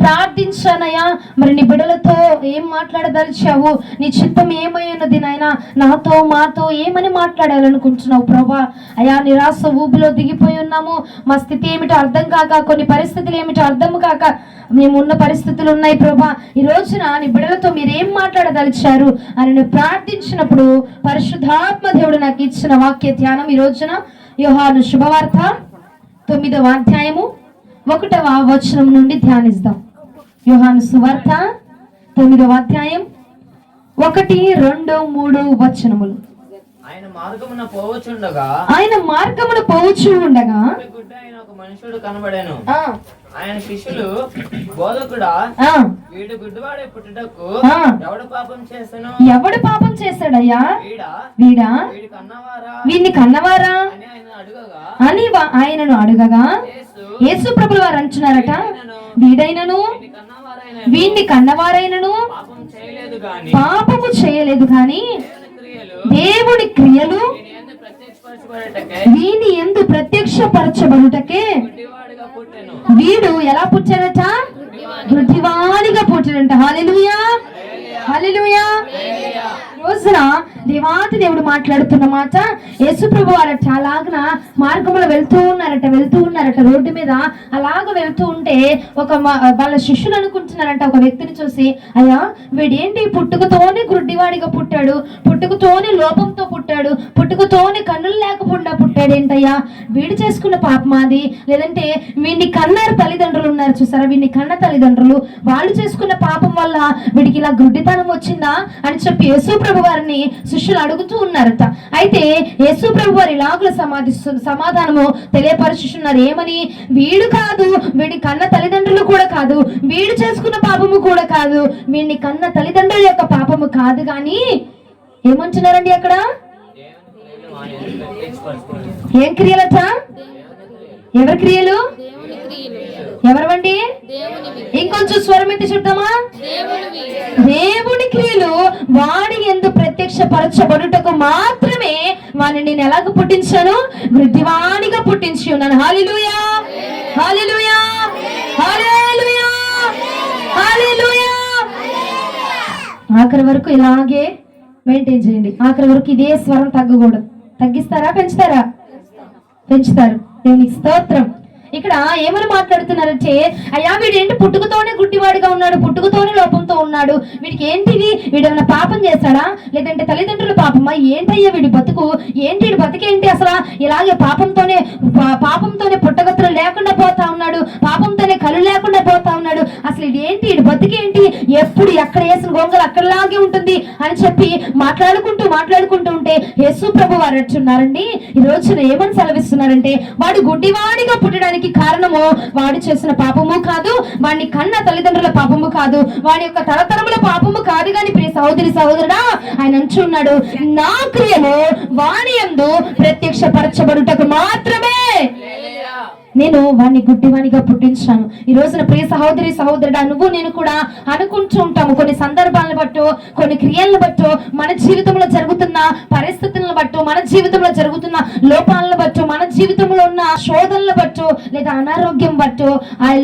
ప్రార్థించానయ్యా, మరి నీ బిడ్డలతో ఏం మాట్లాడదలిచావు, నీ చిత్తం ఏమై ఉన్నది నాయన, నాతో మాతో ఏమని మాట్లాడాలనుకుంటున్నావు ప్రభా. అయ్యా నిరాశ ఊబిలో దిగిపోయి ఉన్నాము, మా స్థితి ఏమిటో అర్థం కాక, కొన్ని పరిస్థితులు ఏమిటో అర్థం కాక మేము ఉన్న పరిస్థితులు ఉన్నాయి ప్రభా. ఈ రోజున నీ బిడ్డలతో మీరేం మాట్లాడదలిచారు అని నేను ప్రార్థించినప్పుడు పరిశుద్ధాత్మ దేవుడు నాకు ఇచ్చిన వాక్య ధ్యానం ఈ రోజున యోహాను శుభవార్త 9వ అధ్యాయము 1వ వచనం నుండి ధ్యానిస్తాం. యోహాను సువార్త 9వ అధ్యాయం 1, 2, 3 వచనములు. ఆయన మార్గమున పోవచుండగా ఒక మనుషుడు కనబడెను. ఆయన శిష్యులు, బోధకుడా, వీడు గుడ్డివాడే పుట్టుటకు ఎవడు పాపం చేశాడయ్యా, వీడిని కన్నవారా అని ఆయనను అడుగగా యేసు ప్రభువు వారు అంటున్నారట, వీడైనను వీడిని కన్నవారైనను పాపము చేయలేదు గాని దేవుని క్రియలు వీని యందు ప్రత్యక్షపరచబడుటకే వీడు ఎలా పుట్టాడట, గుడ్డివాడిగా పుట్టాడంట. హల్లెలూయా, హల్లెలూయా. రోజున దేవాతి దేవుడు మాట్లాడుతున్న మాట, యేసు ప్రభు వారట అలాగన మార్గంలో వెళ్తూ ఉన్నారట రోడ్డు మీద. అలాగ వెళ్తూ ఉంటే వాళ్ళ శిష్యులు అనుకుంటున్నారంట ఒక వ్యక్తిని చూసి, అయ్యా వీడేంటి పుట్టుకతోనే గుడ్డివాడిగా పుట్టాడు, పుట్టుకతోనే లోపంతో పుట్టాడు, పుట్టుకతోనే కన్నులు లేకుండా పుట్టాడేంటయ్యా, వీడు చేసుకున్న పాపమాది, లేదంటే వీడిని కన్నారు తల్లిదండ్రులు ఉన్నారు చూసారా, వీడిని కన్న తల్లిదండ్రులు, వాళ్ళు చేసుకున్న పాపం వల్ల వీడికి ఇలా గుడ్డితనం వచ్చిందా అని చెప్పి యేసు ప్రభు వారిని శిష్యులు అడుగుతూ ఉన్నారట. అయితే యేసు ప్రభు వారు ఇలాగుల సమాధానము తెలియపరుచుతున్నారు. ఏమని? వీడు కాదు, వీడి కన్న తల్లిదండ్రులు కూడా కాదు, వీడు చేసుకున్న పాపము కూడా కాదు, వీడిని కన్న తల్లిదండ్రుల యొక్క పాపము కాదు గాని ఏమంటున్నారండి అక్కడ? ఏం క్రియలట? ఎవరి క్రియలు? ఎవరవండి? ఇంకొంచెం స్వరం ఎత్తి చెప్తామా? దేవుని క్రియలు వాడి యందు ప్రత్యక్షపరచబడుటకు మాత్రమే వాడిని నేను ఎలాగ పుట్టించాను? గుడ్డివాడిగా పుట్టించి ఉన్నాను. హల్లెలూయా, హల్లెలూయా, హల్లెలూయా, హల్లెలూయా. ఆఖరి వరకు ఇలాగే మెయింటైన్ చేయండి. ఆఖరి వరకు ఇదే స్వరం తగ్గకూడదు. తగ్గిస్తారా? పెంచుతారా? పెంచుతారు. దేవునికి స్తోత్రం. ఇక్కడ ఏమని మాట్లాడుతున్నారంటే, అయ్యా వీడేంటి పుట్టుకతోనే గుడ్డివాడిగా ఉన్నాడు, పుట్టుకతోనే లోపంతో ఉన్నాడు, వీడికి ఏంటిది, వీడేమైనా పాపం చేస్తాడా, లేదంటే తల్లిదండ్రుల పాపమా, ఏంటయ్యా వీడి బతుకు ఏంటి, వీడి బతుకేంటి అసలు, ఇలాగే పాపంతోనే పుట్టగతులు లేకుండా పోతా ఉన్నాడు, పాపంతోనే కళ్ళు లేకుండా పోతా ఉన్నాడు, అసలు ఇది ఏంటి, వీడి బతుకేంటి, ఎప్పుడు ఎక్కడ వేసిన గొంగలు అక్కడలాగే ఉంటుంది అని చెప్పి మాట్లాడుకుంటూ ఉంటే యేసు ప్రభు వారు అంటున్నారండి, ఈ రోజున ఏమని సెలవిస్తున్నారంటే, వాడు గుడ్డివాడిగా పుట్టడానికి కారణము వాడు చేసిన పాపము కాదు, వాడిని కన్న తల్లిదండ్రుల పాపము కాదు, వాడి యొక్క తరతరముల పాపము కాదు గాని ప్రియ సహోదరుడా ఆయన అంటున్నాడు, నా క్రియలు వాని యందు ప్రత్యక్షపరచబడుటకు మాత్రమే నేను వాడిని గుడ్డివానిగా పుట్టించాను. ఈ రోజున ప్రియ సహోదరుడా, నువ్వు నేను కూడా అనుకుంటూ ఉంటాము, కొన్ని సందర్భాలను బట్టో, కొన్ని క్రియలను బట్టో, మన జీవితంలో జరుగుతున్న పరిస్థితులను బట్టో, మన జీవితంలో జరుగుతున్న లోపాలను బట్టో, మన జీవితంలో ఉన్న శోధనలు బట్టో, లేదా అనారోగ్యం బట్టో,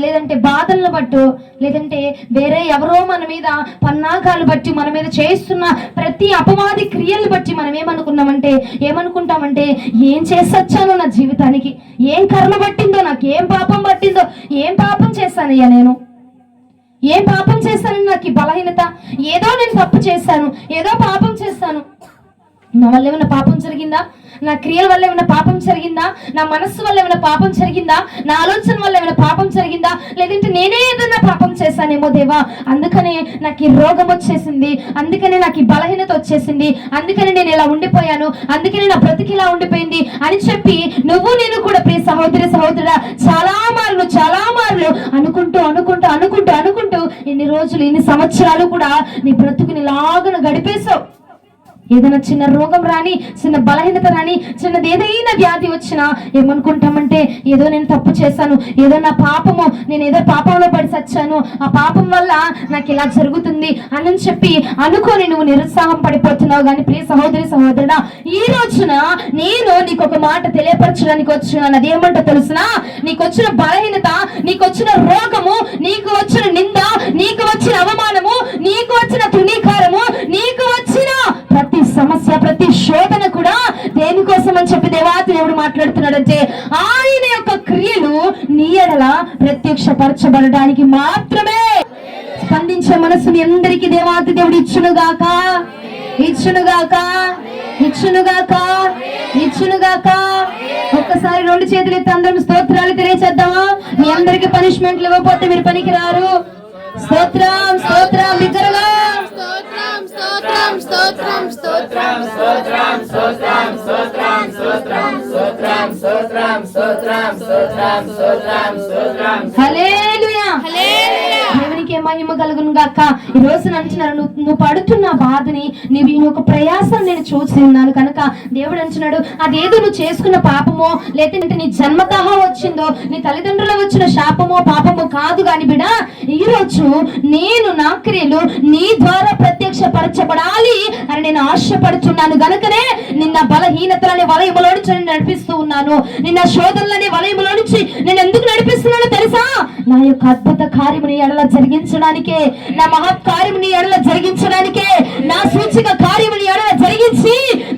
లేదంటే బాధలను బట్టో, లేదంటే వేరే ఎవరో మన మీద పన్నాగాలు బట్టి మన మీద చేస్తున్న ప్రతి అపవాది క్రియలు బట్టి మనం ఏమనుకుంటామంటే ఏం చేసొచ్చాను నా జీవితానికి, ఏం కర్మ పట్టిందో, నాకు ఏం పాపం పట్టిందో, ఏం పాపం చేశానయ్యా నేను, ఏం పాపం చేశానని నాకు ఈ బలహీనత, ఏదో నేను తప్పు చేశాను, ఏదో పాపం చేశాను, నా వల్ల ఏమైనా పాపం జరిగిందా, నా క్రియల వల్ల ఏమైనా పాపం జరిగిందా, నా మనస్సు వల్ల ఏమైనా పాపం జరిగిందా, నా ఆలోచన వల్ల ఏమైనా పాపం జరిగిందా, లేదంటే నేనే ఏదైనా పాపం చేశానేమో దేవా, అందుకనే నాకు ఈ రోగం వచ్చేసింది, అందుకనే నాకు ఈ బలహీనత వచ్చేసింది, అందుకనే నేను ఇలా ఉండిపోయాను, అందుకనే నా బ్రతికి ఇలా ఉండిపోయింది అని చెప్పి నువ్వు నేను కూడా ప్రియ సహోదరుడా చాలా మార్లు అనుకుంటూ ఇన్ని రోజులు, ఇన్ని సంవత్సరాలు కూడా నీ బ్రతుకుని లాగను గడిపేశావు. ఏదైనా చిన్న రోగం రాని, చిన్న బలహీనత రాని, చిన్నది ఏదైనా వ్యాధి వచ్చినా ఏమనుకుంటామంటే ఏదో నేను తప్పు చేశాను, ఏదో నా పాపము, నేను ఏదో పాపంలో పడి చచ్చాను, ఆ పాపం వల్ల నాకు ఇలా జరుగుతుంది అని చెప్పి అనుకొని నువ్వు నిరుత్సాహం పడిపోతున్నావు. కానీ ప్రియ సహోదరి సహోదరుడా, ఈ రోజున నేను నీకు ఒక మాట తెలియపరచడానికి వచ్చినాను. అదేమంటో తెలుసునా? నీకు వచ్చిన బలహీనత, నీకు వచ్చిన రోగము, నీకు వచ్చిన నింద, నీకు వచ్చిన అవమానము, నీకు వచ్చిన తృణీకారము, నీకు వచ్చిన ప్రతి సమస్య, ప్రతి శోధన కూడా దేనికోసం అని చెప్పి దేవాతి దేవుడు మాట్లాడుతున్నాడంటే ఆయన యొక్క క్రియలు నీ ఎడల ప్రత్యక్షపరచబడడానికి మాత్రమే. స్పందించే మనసుని అందరికీ దేవాతి దేవుడు ఇచ్చునుగాక, ఇచ్చునుగాక, ఇచ్చునుగాక, ఇచ్చునుగాక. ఒక్కసారి రెండు చేతులు ఎత్తి అందరం స్తోత్రాలు తెలియచేద్దామా? మీ అందరికి పనిష్మెంట్లు ఇవ్వకపోతే మీరు పనికి రారు. స్తోత్రం, స్తోత్రం, బిగ్గరగా స్తోత్రం, స్తోత్రం, స్తోత్రం, స్తోత్రం, స్తోత్రం, స్తోత్రం, స్తోత్రం, స్తోత్రం, స్తోత్రం, స్తోత్రం, స్తోత్రం, స్తోత్రం, స్తోత్రం, స్తోత్రం. హల్లెలూయా, హల్లెలూయా. దేవునికి మహిమ కలుగును గాక. ఈ రోజున అంటున్నారు, నువ్వు పడుతున్న బాధని, నీ ఒక ప్రయాసం నేను చూసి ఉన్నాను కనుక దేవుడు అంటున్నాడు, అదేదో నువ్వు చేసుకున్న పాపమో లేదంటే నీ జన్మతః వచ్చిందో, నీ తల్లిదండ్రులు వచ్చిన శాపమో పాపమో కాదు కాని బిడ్డ, ఈ రోజు నేను నా క్రియలు నీ ద్వారా ప్రత్యక్షపరచబడాలి అని నేను ఆశపడుతున్నాను. గనుకనే నిన్న బలహీనతలనే వలయములో నుంచి నేను నడిపిస్తూ ఉన్నాను. నిన్న శోధనలనే వలయములో నుంచి నేను ఎందుకు నడిపిస్తున్నానో తెలుసా? నా యొక్క అద్భుత కార్యముని ఎడల జరిగించడానికే, నా మహత్కార్యముని ఎడల జరిగించడానికే, నా సూచక కార్యముని ఎడల జరిగించి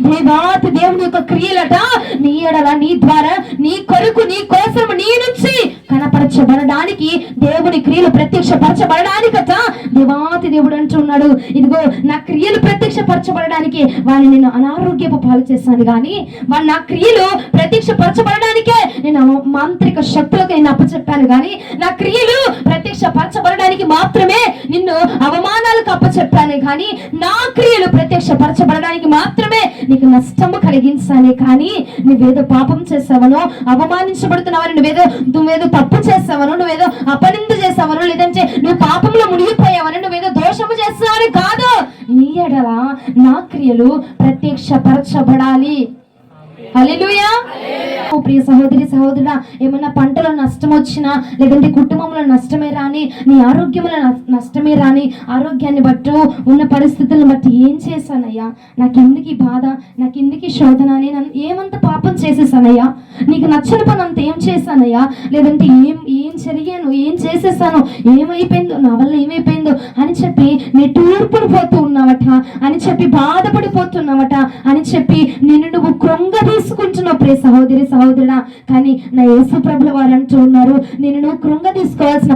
దేవాతి దేవుని యొక్క క్రియలట నీ ఎడల, నీ ద్వారా, నీ కొరకు, నీ కోసం, నీ నుంచి కనపరచబడడానికి, దేవుని క్రియలు ప్రత్యక్షపరచబడడానికట దేవాతి దేవుడు అంటున్నాడు, ఇదిగో నా క్రియలు ప్రత్యక్షపరచబడడానికి వాడిని నేను అనారోగ్యపు పాలు చేశాను, కానీ వాడు నా క్రియలు ప్రత్యక్షపరచబడడానికే నేను మాంత్రిక శక్తులకు నేను అప్పచెప్పాను, కానీ నా క్రియలు ప్రత్యక్షపరచబడడానికి మాత్రమే నిన్ను అవమానాలకు అప్పచెప్పాను, కానీ నా క్రియలు ప్రత్యక్షపరచబడడానికి మాత్రమే నీకు నష్టము కలిగించానే. కానీ నువ్వేదో పాపం చేసావనో, అవమానించబడుతున్నావని, నువ్వేదో తప్పు చేసావనో, నువ్వేదో అపనింద చేసావనో, లేదంటే నువ్వు పాపంలో మునిగిపోయావని, నువ్వేదో దోషము చేస్తావని కాదు, నీ ఎడల నా క్రియలు ప్రత్యక్షపరచబడాలి. హల్లెలూయా. ప్రియ సహోదరి సహోదరుడా, ఏమన్నా పంటలో నష్టం వచ్చినా, లేదంటే కుటుంబంలో నష్టమే రాని, నీ ఆరోగ్యంలో నష్టమే రాని, ఆరోగ్యాన్ని బట్టి, ఉన్న పరిస్థితులను బట్టి ఏం చేశానయ్యా, నాకెందుకు ఈ బాధ, నాకెందుకు ఈ శోధన, నేను ఏమంత పాపం చేసేసానయ్యా, నీకు నచ్చని పని అంత ఏం చేశానయ్యా, లేదంటే ఏం జరిగాను, ఏం చేసేసాను, ఏమైపోయిందో, నా వల్ల ఏమైపోయిందో అని చెప్పి నెట్టూర్పులు పోతూ ఉన్నావట, అని చెప్పి బాధపడిపోతున్నావట, అని చెప్పి నిన్ను నువ్వు కృంగ తీసుకుంటున్నావు ప్రియ సహోదరి సహోదరుడా. కానీ నా యేసు ప్రభుల వారు అంటూ ఉన్నారు, నిన్ను నువ్వు కృంగ తీసుకోవాల్సిన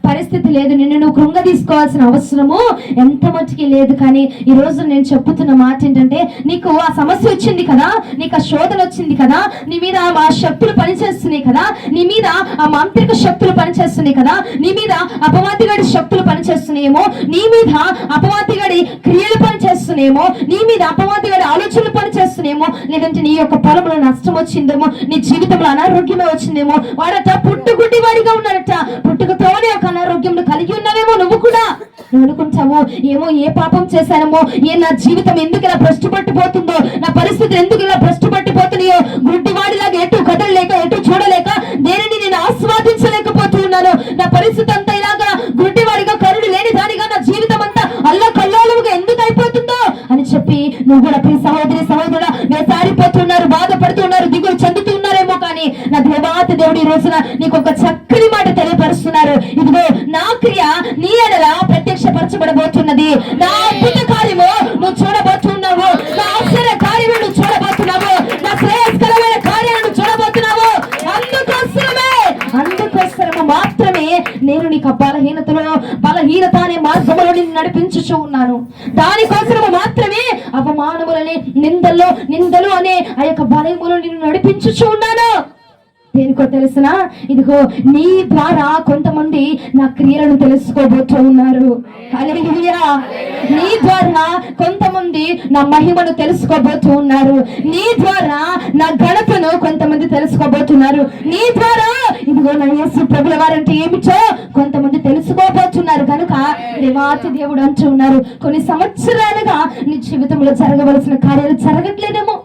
పరిస్థితి లేదు, నిన్ను నువ్వు కృంగ తీసుకోవాల్సిన అవసరము ఎంత మట్టుకి లేదు. కానీ ఈ రోజు నేను చెప్పుతున్న మాట ఏంటంటే, నీకు ఆ సమస్య వచ్చింది కదా, నీకు ఆ శోధన వచ్చింది కదా, నీ మీద ఆ శక్తులు పనిచేస్తున్నాయి కదా, నీ మీద ఆ మాంత్రిక శక్తులు పనిచేస్తున్నాయి కదా, నీ మీద అపవాదిగాడి శక్తులు పనిచేస్తున్నాయేమో, నీ మీద అపవాదిగాడి క్రియలు పనిచేస్తున్నాయేమో, నీ మీద అపవాదిగాడి ఆలోచనలు పనిచేస్తున్నాయేమో, లేదంటే నీ యొక్క పొలంలో నష్టం వచ్చిందేమో, నీ జీవితంలో అనారోగ్యమే వచ్చిందేమో. వాడట పుట్టుగుడ్డి వాడిగా ఉన్నాడట, పుట్టుకతోనే ఒక అనారోగ్యం కలిగి ఉన్నావేమో నువ్వు కూడా. నువ్వు అనుకుంటావు, ఏమో ఏ పాపం చేశానేమో, నా జీవితం ఎందుకు ఇలా భ్రష్టు పట్టిపోతుందో, నా పరిస్థితులు ఎందుకు ఇలా భ్రష్టు పట్టిపోతున్నాయో, గుడ్డివాడిలాగా ఎటు కదలలేక, ఎటు చూడలేక, దేనిని నేను ఆస్వాదించలేకపోతున్నాను, నా పరిస్థితి అంతా ఇలాగా గుడ్డివాడిగా, కరుడు లేని దానిగా, నా జీవితం అంతా అల్లకల్లోలముగా ఎందుకు అయిపోతుందో అని చెప్పి నువ్వు కూడా ప్రియ సహోదరి సహోదరుడా వేసారిపోతున్నారు, బాధపడుతున్నారు, దిగులు చెందుతున్నారేమో. కానీ నా దేవాతి దేవుడు ఈ రోజున నీకు ఒక చక్కని మాట తెలియపరుస్తున్నారు, ఇదిగో నా క్రియ నీ ఎడల ప్రత్యక్షపరచబడబోతున్నది, నా అద్భుత కార్యము నువ్వు చూడబోతున్నావు, నా ఆశ్చర్య కార్యము నువ్వు చూడబోతున్నావు, నా శ్రేయస్కరమైన కార్యాలను చూడబోతున్నావు. అందుకోసము మాత్రమే నేను నీకు బలహీనత అనే మార్గములో నిన్ను నడిపించుచూ ఉన్నాను. దానికోసము మాత్రమే అవమానములని, నిందలు అనే ఆ యొక్క బలములు నిన్ను నడిపించుచూ ఉన్నాను. దేనికో తెలుసిన, ఇదిగో నీ ద్వారా కొంతమంది నా క్రియలను తెలుసుకోబోతూ ఉన్నారు. హల్లెలూయా. నీ ద్వారా కొంతమంది నా మహిమను తెలుసుకోబోతూ ఉన్నారు, నీ ద్వారా నా ఘనతను కొంతమంది తెలుసుకోబోతున్నారు, నీ ద్వారా ఇదిగో నా యేసు ప్రభుల వారంటే ఏమిటో కొంతమంది తెలుసుకోబోతున్నారు. గనుక దేవాతి దేవుడు అంటూ ఉన్నారు, కొన్ని సంవత్సరాలుగా నీ జీవితంలో జరగవలసిన కార్యాలు జరగట్లేదేమో,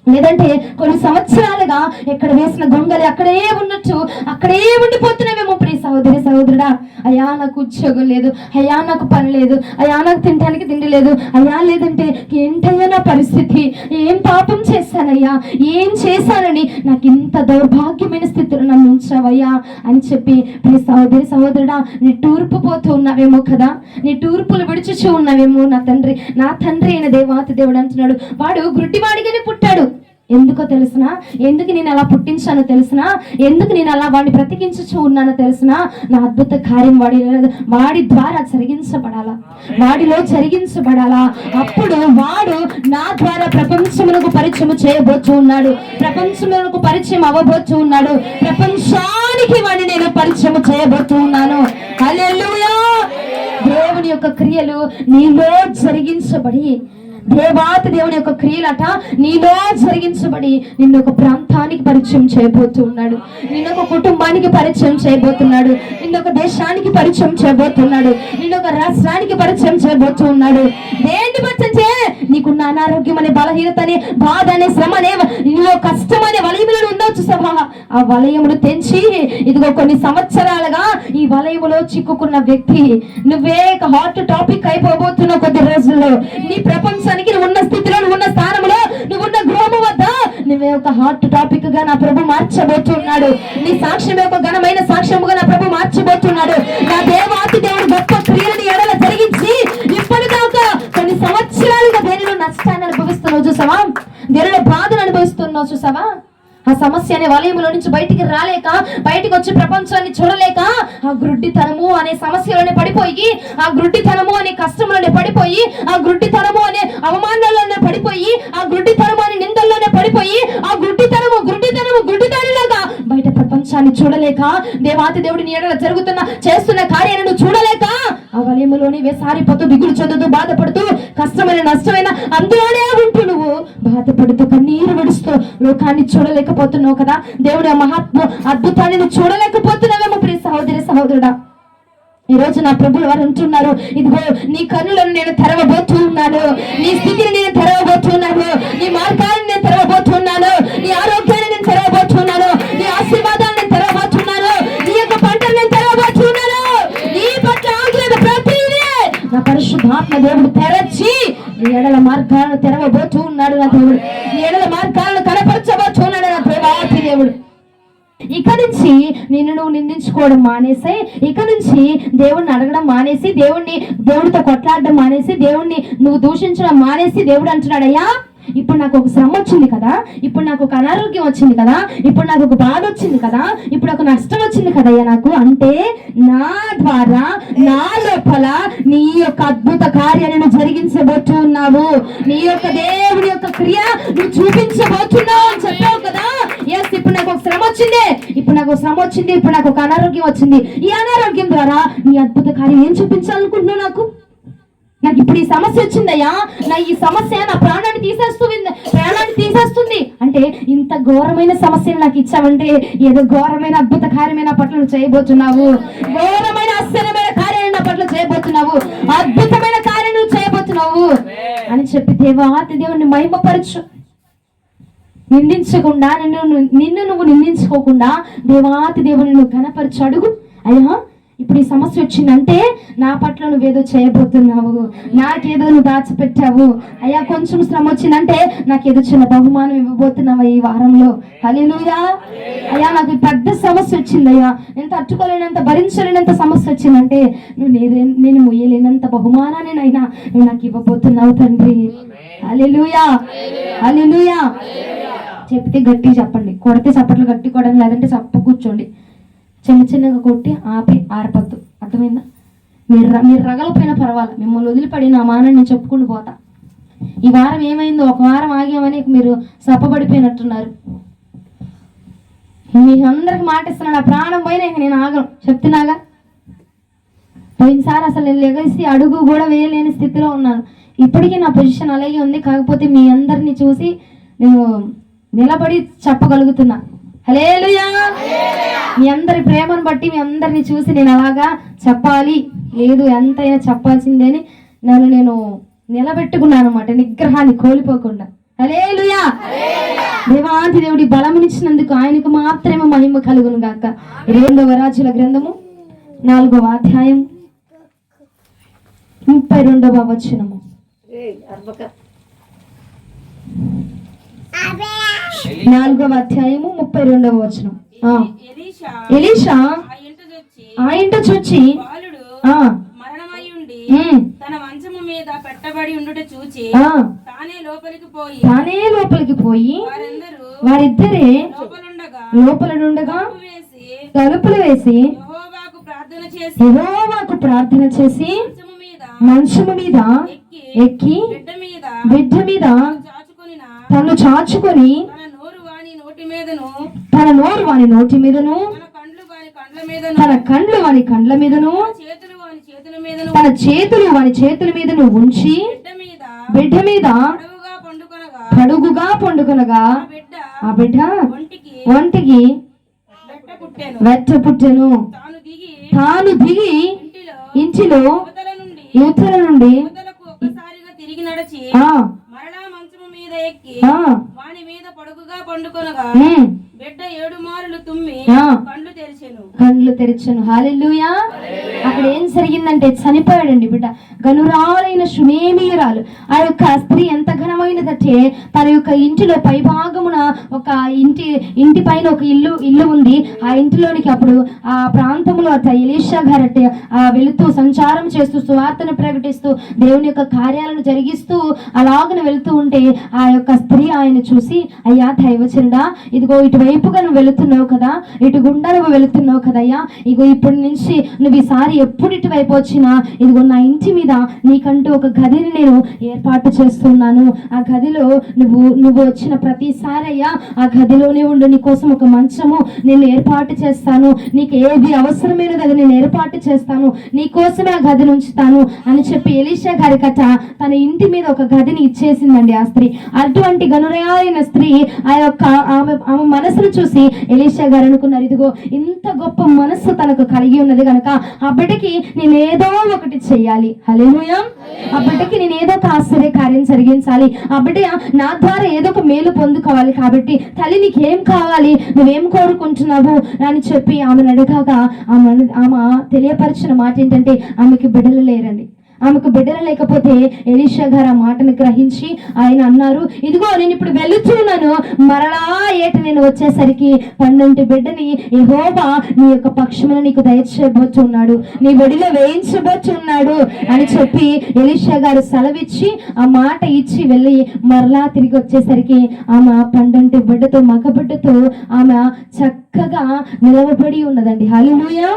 లేదంటే కొన్ని సంవత్సరాలుగా ఎక్కడ వేసిన గొంగలి అక్కడే ఉన్నట్టు అక్కడే ఉండిపోతున్నావేమో. ప్రియ సహోదరి సహోదరుడా, అయ్యా నాకు ఉద్యోగం లేదు, అయ్యా నాకు పని లేదు, అయ్యా నాకు తినడానికి తిండి లేదు, అయ్యా లేదంటే ఏంటయ్యా నా పరిస్థితి, ఏం పాపం చేశానయ్యా, ఏం చేశానని నాకు ఇంత దౌర్భాగ్యమైన స్థితిలో నన్ను ఉంచావయ్యా అని చెప్పి ప్రియ సహోదరి సహోదరుడా, నీ టూర్పు పోతూ ఉన్నావేమో కదా, నీ టూర్పులు విడిచుచూ ఉన్నావేమో. నా తండ్రి అయిన దేవాతి దేవుడు అంటున్నాడు, వాడు గుడ్డివాడిగానే పుట్టాడు. ఎందుకో తెలుసునా, ఎందుకు నేను అలా పుట్టించానో తెలుసునా, ఎందుకు నేను అలా వాడిని బ్రతికించుచూ ఉన్నానో తెలుసునా, నా అద్భుత కార్యం వాడి ద్వారా జరిగించబడాలా, వాడిలో జరిగించబడాలా. అప్పుడు వాడు నా ద్వారా ప్రపంచమునకు పరిచయం చేయబోతూ ఉన్నాడు, ప్రపంచమునకు పరిచయం అవ్వబోతూ ఉన్నాడు, ప్రపంచానికి వాడిని నేను పరిచయం చేయబోతూ ఉన్నాను. హల్లెలూయా. దేవుని యొక్క క్రియలు నీలో జరిగించబడి, దేవాతి దేవుని యొక్క క్రియలట నీలో జరిగించబడి నిన్ను ఒక ప్రాంతానికి పరిచయం చేయబోతూ ఉన్నాడు, నిన్నొక కుటుంబానికి పరిచయం చేయబోతున్నాడు, నిన్నొక దేశానికి పరిచయం చేయబోతున్నాడు, నిన్నొక రాష్ట్రానికి పరిచయం చేయబోతూ ఉన్నాడు. దేన్ని బట్టి నీకున్న అనారోగ్యం అనే బలహీనత అనే బాధ అనే శ్రమ అనే నీలో కష్టం అనే వలయములను ఉండొచ్చు సభ, ఆ వలయమును తెంచి ఇదిగో కొన్ని సంవత్సరాలుగా ఈ వలయములో చిక్కుకున్న వ్యక్తి, నువ్వే హాట్ టాపిక్ అయిపోబోతున్న కొద్ది రోజుల్లో, నీ ప్రపంచానికి నువ్వు ఉన్న స్థితిలో, నువ్వు ఉన్న స్థానంలో, నువ్వు ఉన్న గృహము వద్ద నువ్వే ఒక హాట్ టాపిక్ గా నా ప్రభు మార్చబోతున్నాడు. నీ సాక్ష్యమే ఒక ఘనమైన సాక్ష్యముగా నా ప్రభు మార్చబోతున్నాడు. నా దేవాతి దేవుడు గొప్ప క్రియలని ఎడల జరిగించి ఇప్పటిదాకా కొన్ని సంవత్సరాలుగా దేనిలో నష్టాన్ని అనుభవిస్తున్నావు చూసావా, దేనిలో బాధను అనుభవిస్తున్నావు చూసావా. ఆ సమస్య అనే వలయములో నుంచి బయటికి రాలేక, బయటికి వచ్చి ప్రపంచాన్ని చూడలేక, ఆ గ్రుడ్డితనము అనే సమస్యలోనే పడిపోయి, ఆ గ్రుడ్డితనము అనే కష్టంలోనే పడిపోయి, ఆ గ్రుడ్డితనము అనే అవమానాల్లోనే పడిపోయి, ఆ గ్రుడ్డితనము అనే నిందల్లోనే పడిపోయి, ఆ గుడ్డితనములాగా బయట ప్రపంచాన్ని చూడలేక, దేవాతి దేవుడి నీడలో చేస్తున్న కార్యాలను చూడలేక ఆ వలయములోనే వేసారిపోతూ, దిగులు చెందుతూ, బాధపడుతూ, కష్టమైన నష్టమైన అందులోనే ఉంటూ నువ్వు బాధపడుతూ కన్నీరు విడుస్తూ లోకాన్ని చూడలేకపోతున్నావు కదా, దేవుడి మహాత్మ అద్భుతాన్ని నువ్వు చూడలేకపోతున్నావేమో. ప్రియ సహోదరి సహోదరుడా, ఈ రోజు నా ప్రభులు వారు అంటున్నారు, ఇదిగో నీ కన్నులను నేను తెరవబోతూ ఉన్నాను, నీ స్థితిని నేను తెరవబోతున్నాను, నీ మార్గాన్ని నేను తెరవబోతున్నాను, నీ ఆరోగ్యాన్ని నేను తెరవబోతున్నాను, నీ ఆశీర్వాదాన్ని నేను తెరవబోతున్నాను, నీ యొక్క పంటను నేను తెరవబోతున్నాను, నీ పట్ల ఆగిన ప్రతిదీ నా పరిశుద్ధాత్మ దేవుడు తెరచి నీ ఎడల మార్గాలను తెరవబోతూ ఉన్నాడు. నా దేవుడు నీ ఎడల మార్గాలను కనపరచబోతూ ఉన్నాడు నా దేవాతి దేవుడు. ఇక నుంచి నిన్ను నువ్వు నిందించుకోవడం మానేసి, ఇక నుంచి దేవుడిని అడగడం మానేసి, దేవుడితో కొట్లాడడం మానేసి, దేవుడిని నువ్వు దూషించడం మానేసి, దేవుడు అంటున్నాడు, అయ్యా ఇప్పుడు నాకు ఒక శ్రమ వచ్చింది కదా, ఇప్పుడు నాకు ఒక అనారోగ్యం వచ్చింది కదా, ఇప్పుడు నాకు ఒక బాధ వచ్చింది కదా, ఇప్పుడు ఒక నష్టం వచ్చింది కదయ్యా నాకు, అంటే నా ద్వారా నా లోపల నీ యొక్క అద్భుత కార్యాలను జరిగించబోతూ ఉన్నావు, నీ యొక్క దేవుడి యొక్క క్రియ నువ్వు చూపించబోతున్నావు అని చెప్పావు కదా. ఎస్, ఇప్పుడు నాకు ఒక శ్రమ వచ్చింది, ఇప్పుడు నాకు ఒక శ్రమ వచ్చింది, ఇప్పుడు నాకు ఒక అనారోగ్యం వచ్చింది, ఈ అనారోగ్యం ద్వారా నీ అద్భుత కార్యం ఏం చూపించాలనుకుంటున్నావు నాకు ఇప్పుడు ఈ సమస్య వచ్చిందయ్యా, నా ఈ సమస్య నా ప్రాణాన్ని తీసేస్తుంది అంటే ఇంత ఘోరమైన సమస్యను నాకు ఇచ్చావంటే ఏదో ఘోరమైన అద్భుత కార్యమైన పట్ల నువ్వు చేయబోతున్నావు, ఘోరమైన ఆశ్చర్యమైన కార్యాన్ని నా పట్ల చేయబోతున్నావు, అద్భుతమైన కార్యం నువ్వు చేయబోతున్నావు అని చెప్పి దేవాతి దేవుని మహిమపరచు. నిందించకుండా నిన్ను నువ్వు నిందించుకోకుండా దేవాతి దేవుని నువ్వు ఘనపరచు. అడుగు, అయ్యా ఇప్పుడు ఈ సమస్య వచ్చిందంటే నా పట్ల నువ్వేదో చేయబోతున్నావు, నాకేదో నువ్వు దాచిపెట్టావు, అయ్యా కొంచెం శ్రమ వచ్చిందంటే నాకేదో చిన్న బహుమానం ఇవ్వబోతున్నావు ఈ వారంలో. హల్లెలూయా. అయ్యా నాకు పెద్ద సమస్య వచ్చిందయ్యా, నేను తట్టుకోలేనంత భరించలేనంత సమస్య వచ్చిందంటే నేను మొయ్యలేనంత బహుమానాన్నైనా నువ్వు నాకు ఇవ్వబోతున్నావు తండ్రి. హల్లెలూయా, హల్లెలూయా. చెప్తే గట్టి చెప్పండి, కొడితే చప్పట్లు గట్టి కొడండి, లేదంటే చప్పు కూర్చోండి. చిన్నగా కొట్టి ఆపి ఆరపద్దు, అర్థమైందా? మీరు రగలపోయినా పర్వాలేదు, మిమ్మల్ని వదిలిపడి నా మానని నేను చెప్పుకుంటూ పోతా. ఈ వారం ఏమైందో, ఒక వారం ఆగామని మీరు సప్పబడిపోయినట్టున్నారు. మీ అందరికి మాట ఇస్తున్నాను, నా ప్రాణం పోయినా ఇంక నేను ఆగను, చెప్తున్నాగా. పోయినసారి అసలు నేను లెగసి అడుగు కూడా వేయలేని స్థితిలో ఉన్నాను. ఇప్పటికీ నా పొజిషన్ అలాగే ఉంది, కాకపోతే మీ అందరిని చూసి నేను నిలబడి చెప్పగలుగుతున్నా. హల్లెలూయా. మీ అందరి ప్రేమను బట్టి మీ అందరిని చూసి నేను అలాగా చెప్పాలి, లేదు ఎంతైనా చెప్పాల్సిందే అని నేను నిలబెట్టుకున్నాను అన్నమాట, నిగ్రహాన్ని కోల్పోకుండా. హల్లెలూయా. దేవాది దేవుడి బలమునిచ్చినందుకు ఆయనకు మాత్రమే మహిమ కలుగును గాక. 2వ రాజుల గ్రంథము 4వ అధ్యాయం 32వ వచనము. 4వ అధ్యాయము 32వ వచనం. ఎలీషా ఆ ఇంట చొచ్చి తన మంచము మీద పెట్టబడి ఉండుట చూచి తానే లోపలికి పోయి వారిద్దరే లోపలనుండగా తలుపులు వేసి యెహోవాకు ప్రార్థన చేసి మంచము మీద ఎక్కి బిడ్డ మీద తను చాచుకొని తన నోరు వాని నోటి మీదను తన కండ్లు వాని కండ్ల మీదను తన చేతులు వాని చేతుల మీదను ఉంచి బిడ్డ మీద పడుగుగా పండుకొనగా ఆ బిడ్డ ఒంటికి వెచ్చ పుట్టెను. తాను దిగి ఇంటిలో యువతల నుండి తిరిగి నడిచి మరలా మంచము మీద ఎక్కి వాని మీద పడుగుగా పండుకొనగా బిడ్డ 7 మారులు తుమ్మి కళ్ళు తెరిచెను. హల్లెలూయా. అక్కడ ఏం జరిగిందంటే చనిపోయాడండి బిడ్డ, గనురాలైన షునేమీయురాలు. ఆ యొక్క స్త్రీ ఎంత ఘనమైనదంటే తన యొక్క ఇంటిలో పైభాగమున ఒక ఇంటి పైన ఒక ఇల్లు ఉంది. ఆ ఇంటిలోనికి అప్పుడు ఆ ప్రాంతంలో ఎలీషా గారు వెళుతూ సంచారం చేస్తూ సువార్తను ప్రకటిస్తూ దేవుని యొక్క కార్యాలను జరిగిస్తూ అలాగన వెళుతూ ఉంటే ఆ యొక్క స్త్రీ ఆయన చూసి, అయ్యా దైవజనుడా, ఇదిగో ఇటువైపుగా నువ్వు వెళుతున్నావు కదా, ఇటు గుండా నువ్వు వెళుతున్నావు కదయ్యా, ఇగో ఇప్పటి నుంచి నువ్వు ఈసారి ఎప్పుడు ఇటువైపు వచ్చినా ఇదిగో నా ఇంటి మీద నీకంటూ ఒక గదిని నేను ఏర్పాటు చేస్తున్నాను. ఆ గదిలో నువ్వు వచ్చిన ప్రతిసారి అయ్యా ఆ గదిలోనే ఉండు, నీ కోసం ఒక మంచము నేను ఏర్పాటు చేస్తాను, నీకు ఏది అవసరమైనది అది నేను ఏర్పాటు చేస్తాను, నీ కోసమే ఆ గదిని ఉంచుతాను అని చెప్పి ఎలీషా గారి కథ తన ఇంటి మీద ఒక గదిని ఇచ్చేసిందండి ఆ స్త్రీ. అటువంటి గనురాలైన స్త్రీ ఆ యొక్క ఆమె మనసును చూసి ఎలీషా గారు అనుకున్నారు, ఇదిగో ఇంత గొప్ప మనస్సు తనకు కలిగి ఉన్నది కనుక ఆ బిడ్డకి నేను ఏదో ఒకటి చెయ్యాలి. హల్లెలూయా. ఆ బిడ్డకి నేను ఏదో ఒక ఆశ్చర్య కార్యం జరిగించాలి, ఆ బిడ్డ నా ద్వారా ఏదో ఒక మేలు పొందుకోవాలి. కాబట్టి తల్లి నీకేం కావాలి, నువ్వేం కోరుకుంటున్నావు అని చెప్పి ఆమెను అడగగా ఆమె తెలియపరిచిన మాట ఏంటంటే ఆమెకి బిడ్డలు లేరండి. ఆమెకు బిడ్డలు లేకపోతే ఎలీషా గారు ఆ మాటను గ్రహించి ఆయన అన్నారు, ఇదిగో నేను ఇప్పుడు వెళుతున్నాను, మరలా ఏట నేను వచ్చేసరికి 12 బిడ్డని యెహోవా నీ యొక్క పక్షమున నీకు దయచేయబోతున్నాడు, నీ ఒడిలో వేయించబోతున్నాడు అని చెప్పి ఎలీషా గారు సెలవిచ్చి ఆ మాట ఇచ్చి వెళ్ళి మరలా తిరిగి వచ్చేసరికి ఆమె 12 బిడ్డతో మగబిడ్డతో ఆమె చక్కగా నిలవబడి ఉన్నదండి. హల్లెలూయా.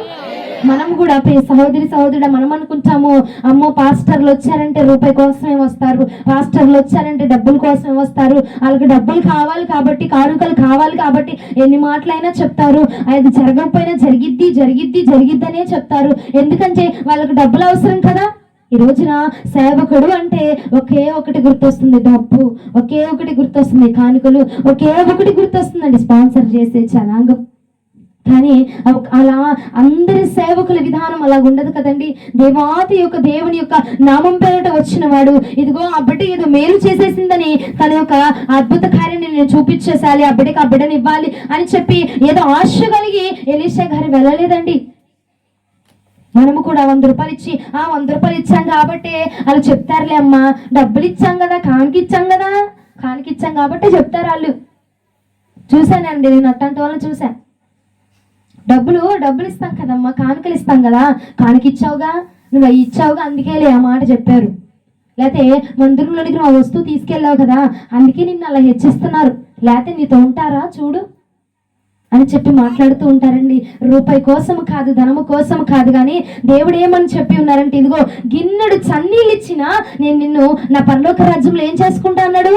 మనం కూడా సహోదరుడా మనం అనుకుంటాము, అమ్మో పాస్టర్లు వచ్చారంటే రూపాయి కోసమే వస్తారు, పాస్టర్లు వచ్చారంటే డబ్బుల కోసమే వస్తారు, వాళ్ళకి డబ్బులు కావాలి కాబట్టి కానుకలు కావాలి కాబట్టి ఎన్ని మాటలైనా చెప్తారు, అది జరగకపోయినా జరిగిద్దనే చెప్తారు, ఎందుకంటే వాళ్ళకి డబ్బులు అవసరం కదా. ఈ రోజున సేవకుడు అంటే ఒకే ఒకటి గుర్తొస్తుంది, డబ్బు, ఒకే ఒకటి గుర్తొస్తుంది, కానుకలు, ఒకే ఒకటి గుర్తొస్తుందండి, స్పాన్సర్ చేసే జనాంగం. కానీ అలా అందరి సేవకుల విధానం అలా ఉండదు కదండి. దేవాతి యొక్క దేవుని యొక్క నామం పేరట వచ్చిన వాడు ఇదిగో ఆ బిడ్డ ఏదో మేలు చేసేసిందని తన యొక్క అద్భుత కార్యాన్ని నేను చూపించేసాలి, ఆ బిడ్డకి ఆ బిడ్డని ఇవ్వాలి అని చెప్పి ఏదో ఆశ కలిగి ఎలీషా గారు వెళ్ళలేదండి. మనము కూడా 100 రూపాయలు ఇచ్చి 100 రూపాయలు ఇచ్చాం కాబట్టి వాళ్ళు చెప్తారులే అమ్మా, డబ్బులు ఇచ్చాం కదా, కానికిచ్చాం కాబట్టి చెప్తారు వాళ్ళు. చూశానండి నేను అట్లాంటి వాళ్ళని చూశాను. డబ్బులు ఇస్తాం కదమ్మా, కానుకలు ఇస్తాం కదా, కానుకిచ్చావుగా, నువ్వు అవి ఇచ్చావుగా, అందుకేలే ఆ మాట చెప్పారు. లేకపోతే మందిరంలోనికి నువ్వు వస్తువు తీసుకెళ్ళావు కదా, అందుకే నిన్ను అలా హెచ్చిస్తున్నారు, లేకపోతే నీతో ఉంటారా చూడు అని చెప్పి మాట్లాడుతూ ఉంటారండి. రూపాయి కోసం కాదు, ధనము కోసం కాదు, కానీ దేవుడు ఏమని చెప్పి ఉన్నారంటే, ఇదిగో గిన్నెడు చన్నీళ్ళు ఇచ్చినా నేను నిన్ను నా పరలోక రాజ్యంలో ఏం చేసుకుంటా అన్నాడు,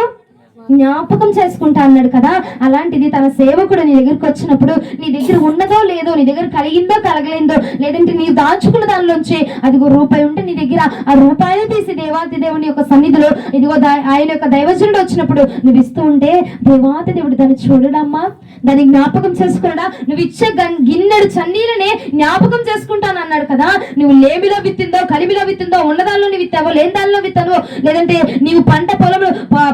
జ్ఞాపకం చేసుకుంటా అన్నాడు కదా. అలాంటిది తన సేవకుడు నీ దగ్గరికి వచ్చినప్పుడు నీ దగ్గర ఉన్నదో లేదో, నీ దగ్గర కలిగిందో కలగలేందో, లేదంటే నీవు దాచుకున్న దానిలోంచి అదిగో రూపాయి ఉంటే నీ దగ్గర ఆ రూపాయలు తీసి దేవాతి దేవుని యొక్క సన్నిధిలో ఇదిగో ఆయన యొక్క దైవజనుడు వచ్చినప్పుడు నువ్వు ఇస్తూ ఉంటే దేవాతి దేవుడు దాన్ని చూడడమ్మా, దాన్ని జ్ఞాపకం చేసుకున్నాడా. నువ్వు ఇచ్చే గిన్నెడు చన్నీలనే జ్ఞాపకం చేసుకుంటాను అన్నాడు కదా. నువ్వు లేమిలో విత్తిందో కలిమిలో విత్తిందో, ఉన్నదానిలో నువ్వు విత్తావో లేని దానిలో విత్తావో, లేదంటే నీవు పంట పొలంలో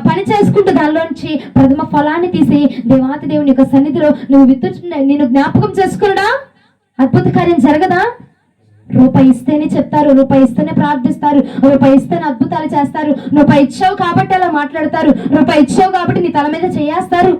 పని చేసుకుంటూ దానిలోంచి ప్రథమ ఫలాన్ని తీసి దేవాతి దేవుని యొక్క సన్నిధిలో నువ్వు విత్తుచుండే నేను జ్ఞాపకం చేసుకున్నాడా, అద్భుత కార్యం జరగదా? రూపాయి ఇస్తేనే చెప్తారు, రూపాయి ఇస్తేనే ప్రార్థిస్తారు, రూపాయి ఇస్తేనే అద్భుతాలు చేస్తారు, రూపాయి ఇచ్చావు కాబట్టి అలా మాట్లాడతారు, రూపాయి ఇచ్చావు కాబట్టి నీ తల మీద చేయేస్తారు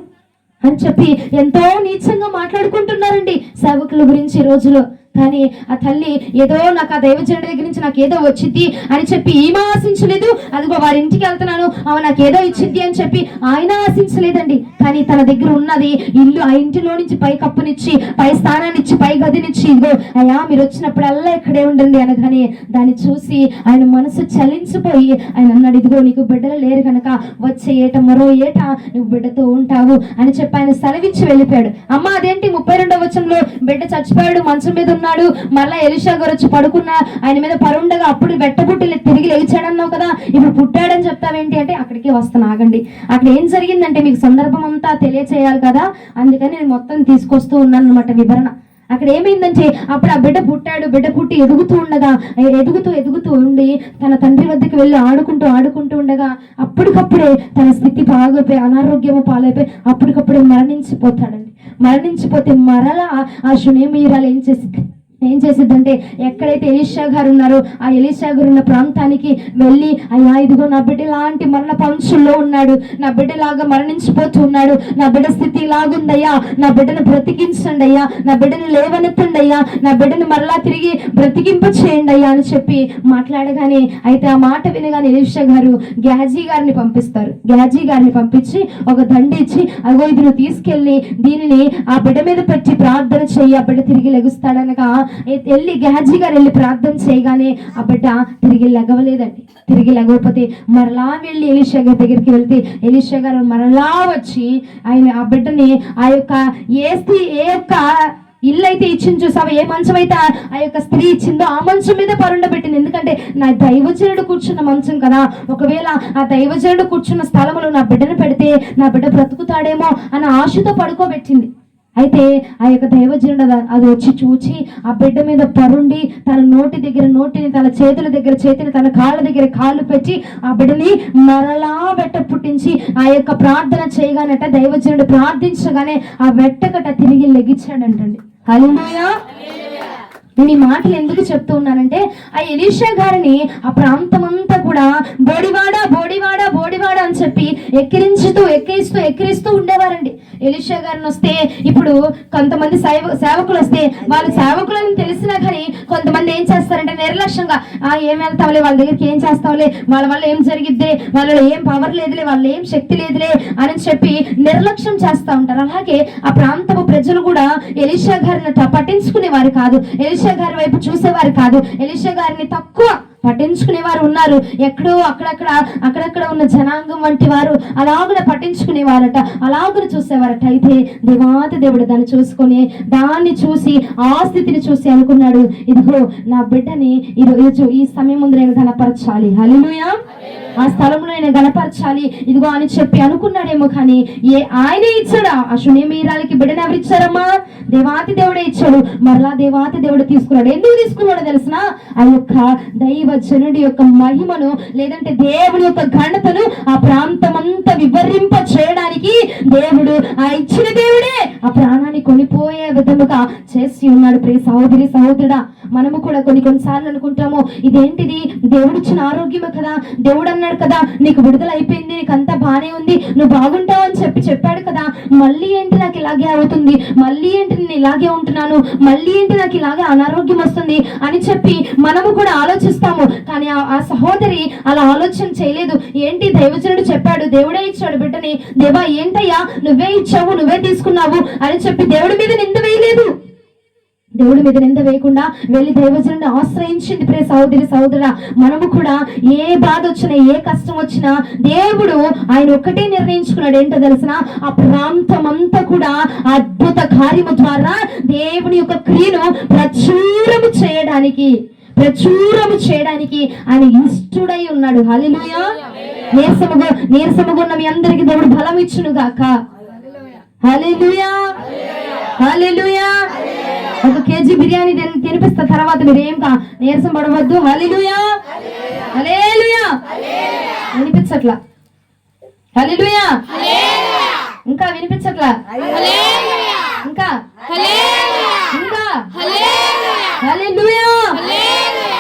అని చెప్పి ఎంతో నీచంగా మాట్లాడుకుంటున్నారండి సేవకుల గురించి ఈ రోజులో. కానీ ఆ తల్లి ఏదో నాకు ఆ దైవజనుడి దగ్గర నుంచి నాకు ఏదో వచ్చింది అని చెప్పి ఈమె ఆశించలేదు. అదిగో వారి ఇంటికి వెళ్తున్నాను ఆమె నాకు ఏదో ఇచ్చింది అని చెప్పి ఆయన ఆశించలేదండి. కానీ తన దగ్గర ఉన్నది ఇల్లు, ఆ ఇంటిలో నుంచి పై కప్పునిచ్చి, పై స్థానాన్ని ఇచ్చి, పై గదినిచ్చి, ఇదిగో అయ్యా మీరు వచ్చినప్పుడల్లా ఇక్కడే ఉండండి అనగానే దాన్ని చూసి ఆయన మనసు చలించిపోయి ఆయన అన్నాడు, ఇదిగో నీకు బిడ్డలు లేరు కనుక వచ్చే ఏట మరో ఏట నువ్వు బిడ్డతో ఉంటావు అని చెప్పి ఆయన సెలవిచ్చి వెళ్ళిపోయాడు. అమ్మ అదేంటి 32వ వచనంలో బిడ్డ చచ్చిపోయాడు, మంచం మీద ఉన్నాడు, మళ్ళా ఎలీషా గారు వచ్చి పడుకున్నా, ఆయన మీద పరుండగా అప్పుడు వెట్టబుట్టి తిరిగి లేచాడన్నావు కదా, ఇప్పుడు పుట్టాడని చెప్తావేంటి అంటే అక్కడికి వస్తాను ఆగండి. అక్కడ ఏం జరిగిందంటే మీకు సందర్భం అంతా తెలియచేయాలి కదా, అందుకని నేను మొత్తం తీసుకొస్తూ ఉన్నాను అనమాట వివరణ. అక్కడ ఏమైందంటే అప్పుడు ఆ బిడ్డ పుట్టాడు, బిడ్డ పుట్టి ఎదుగుతూ ఉండగా ఎదుగుతూ ఉండి తన తండ్రి వద్దకు వెళ్ళి ఆడుకుంటూ ఉండగా అప్పటికప్పుడే తన స్థితి బాగైపోయి అనారోగ్యము పాలైపోయి అప్పటికప్పుడే మరణించిపోతాడండి. మరణించిపోతే మరలా ఆ షునేమీరాలు ఏం చేసిద్దంటే ఎక్కడైతే ఎలీషా గారు ఉన్నారో ఆ ఎలీషా గారు ఉన్న ప్రాంతానికి వెళ్ళి, అయ్యా ఇదిగో నా బిడ్డ లాంటి మరణ పంచుల్లో ఉన్నాడు, నా బిడ్డలాగా మరణించిపోతూ ఉన్నాడు, నా బిడ్డ స్థితి ఇలాగుందయ్యా, నా బిడ్డను బ్రతికించండి అయ్యా, నా బిడ్డను లేవనెత్తండి అయ్యా, నా బిడ్డను మరలా తిరిగి బ్రతికింప చేయండి అయ్యా అని చెప్పి మాట్లాడగానే, అయితే ఆ మాట వినగానే ఎలీషా గారు గేహజీ గారిని పంపిస్తారు. గేహజీ గారిని పంపించి ఒక దండి ఇచ్చి, అగో ఇది నువ్వు తీసుకెళ్ళి దీనిని ఆ బిడ్డ మీద పెట్టి ప్రార్థన చెయ్యి, ఆ బిడ్డ తిరిగి లెగుస్తాడనగా వెళ్ళి గేహజీ గారు వెళ్ళి ప్రార్థన చేయగానే ఆ బిడ్డ తిరిగి లెగవలేదండి. తిరిగి లెగవకపోతే మరలా వెళ్ళి ఎలీషా గారి దగ్గరికి వెళ్తే ఎలీషా గారు మరలా వచ్చి ఆయన ఆ బిడ్డని ఆ యొక్క ఏ యొక్క ఇల్లు అయితే ఇచ్చింది చూసావా, ఏ మంచం అయితే ఆ యొక్క స్త్రీ ఇచ్చిందో ఆ మంచం మీద పరుండబెట్టింది. ఎందుకంటే నా దైవజనుడు కూర్చున్న మంచం కదా, ఒకవేళ ఆ దైవజనుడు కూర్చున్న స్థలంలో నా బిడ్డను పెడితే నా బిడ్డ బ్రతుకుతాడేమో అన్న ఆశతో పడుకోబెట్టింది. అయితే ఆ యొక్క దైవజనుడు అది వచ్చి చూచి ఆ బిడ్డ మీద పరుండి తన నోటి దగ్గర నోటిని, తన చేతుల దగ్గర చేతిని, తన కాళ్ళ దగ్గర కాళ్ళు పెట్టి ఆ బిడ్డని మరలా వెట్ట పుట్టించి ఆ యొక్క ప్రార్థన చేయగానట దైవజనుడు ప్రార్థించగానే ఆ వెట్టకట తిరిగి లెగిచ్చాడంటండి. హల్లెలూయా. నేను ఈ మాటలు ఎందుకు చెప్తూ ఉన్నానంటే ఆ ఎలీషా గారిని ఆ ప్రాంతం అంతా కూడా బోడివాడ బోడివాడ బోడివాడ అని చెప్పి ఎక్కిరిస్తూ ఉండేవారండి. ఎలీషా గారిని వస్తే ఇప్పుడు కొంతమంది సేవకులు వస్తే వాళ్ళు సేవకులని తెలిసినా కానీ కొంతమంది ఏం చేస్తారంటే నిర్లక్ష్యంగా ఏం వెళ్తావులే, వాళ్ళ దగ్గరికి ఏం చేస్తావులే, వాళ్ళ వల్ల ఏం జరిగిద్దే, వాళ్ళలో ఏం పవర్ లేదులే, వాళ్ళ ఏం శక్తి లేదులే అని చెప్పి నిర్లక్ష్యం చేస్తూ ఉంటారు. అలాగే ఆ ప్రాంతపు ప్రజలు కూడా ఎలీషా గారిని పట్టించుకునేవారు కాదు, ఎలీషా గారి వైపు చూసేవారు కాదు, ఎలీషా గారిని తక్కువ పట్టించుకునేవారు ఉన్నారు. ఎక్కడో అక్కడక్కడ ఉన్న జనాంగం వంటి వారు అలాగున పట్టించుకునేవారట, అలాగున చూసేవారట. అయితే దేవాతి దేవుడు దాన్ని చూసి ఆ స్థితిని చూసి అనుకున్నాడు, ఇదిగో నా బిడ్డని ఈ సమయం ముందు నేను గణపరచాలి, హల్లెలూయా, ఆ స్థలంలో నేను గణపరచాలి ఇదిగో అని చెప్పి అనుకున్నాడేమో. కానీ ఆయనే ఇచ్చాడా? ఆ షునేమీరాలకి బిడ్డను ఎవరు ఇచ్చారమ్మా? దేవాతి దేవుడే ఇచ్చాడు. మరలా దేవాతి దేవుడు తీసుకున్నాడు. ఎందుకు తీసుకున్నాడో తెలిసిన? ఆ యొక్క దైవజనుడి యొక్క మహిమను, లేదంటే దేవుడి యొక్క ఘనతను ఆ ప్రాంతం అంతా వివరింప చేయడానికి దేవుడు ఆ ఇచ్చిన దేవుడే ఆ ప్రాణాన్ని కొనిపోయే విధముగా చేసి ఉన్నాడు. ప్రియ సహోదరి సహోదరుడా, మనము కూడా కొన్నిసార్లు అనుకుంటాము, ఇదేంటిది దేవుడు ఇచ్చిన ఆరోగ్యమే కదా, దేవుడు అన్నాడు కదా నీకు విడుదల అయిపోయింది, నీకు అంతా బానే ఉంది, నువ్వు బాగుంటావు అని చెప్పాడు కదా, మళ్ళీ ఏంటి నాకు ఇలాగే అవుతుంది, మళ్ళీ ఏంటి నేను ఇలాగే ఉంటున్నాను, మళ్ళీ ఏంటి నాకు ఇలాగే అనారోగ్యం వస్తుంది అని చెప్పి మనము కూడా ఆలోచిస్తాము. కానీ ఆ సహోదరి అలా ఆలోచన చేయలేదు. ఏంటి దైవజనుడు చెప్పాడు, దేవుడే ఇచ్చాడు బిడ్డని, దేవా ఏంటయ్యా నువ్వే ఇచ్చావు, నువ్వే తీసుకున్నావు అని చెప్పి దేవుడి మీద నింద వేయలేదు. దేవుడి మీద నింద వేయకుండా వెళ్ళి దైవజనుడిని ఆశ్రయించింది. ప్రియ సహోదరి సహోదరుడా, మనము కూడా ఏ బాధ వచ్చినా ఏ కష్టం వచ్చినా దేవుడు ఆయన ఒక్కటే నిర్ణయించుకున్నాడు. ఏంటో తెలిసిన, ఆ ప్రాంతం అంతా కూడా అద్భుత కార్యము ద్వారా దేవుని యొక్క క్రియను ప్రచురము చేయడానికి ఆయన ఇష్టడై ఉన్నాడు. హల్లెలూయా. నీరసముగా ఉన్న మీ అందరికి దేవుడు బలం ఇచ్చును గాక. హల్లెలూయా, హల్లెలూయా. 1 కేజీ బిర్యానీ తినిపిస్తా, తర్వాత మీరు ఏం నీరసం పడవద్దు. హల్లెలూయా, హల్లెలూయా. వినిపించట్లా? హల్లెలూయా. ఇంకా వినిపించట్లా? ఇంకా ఇంకా హల్లెలూయా.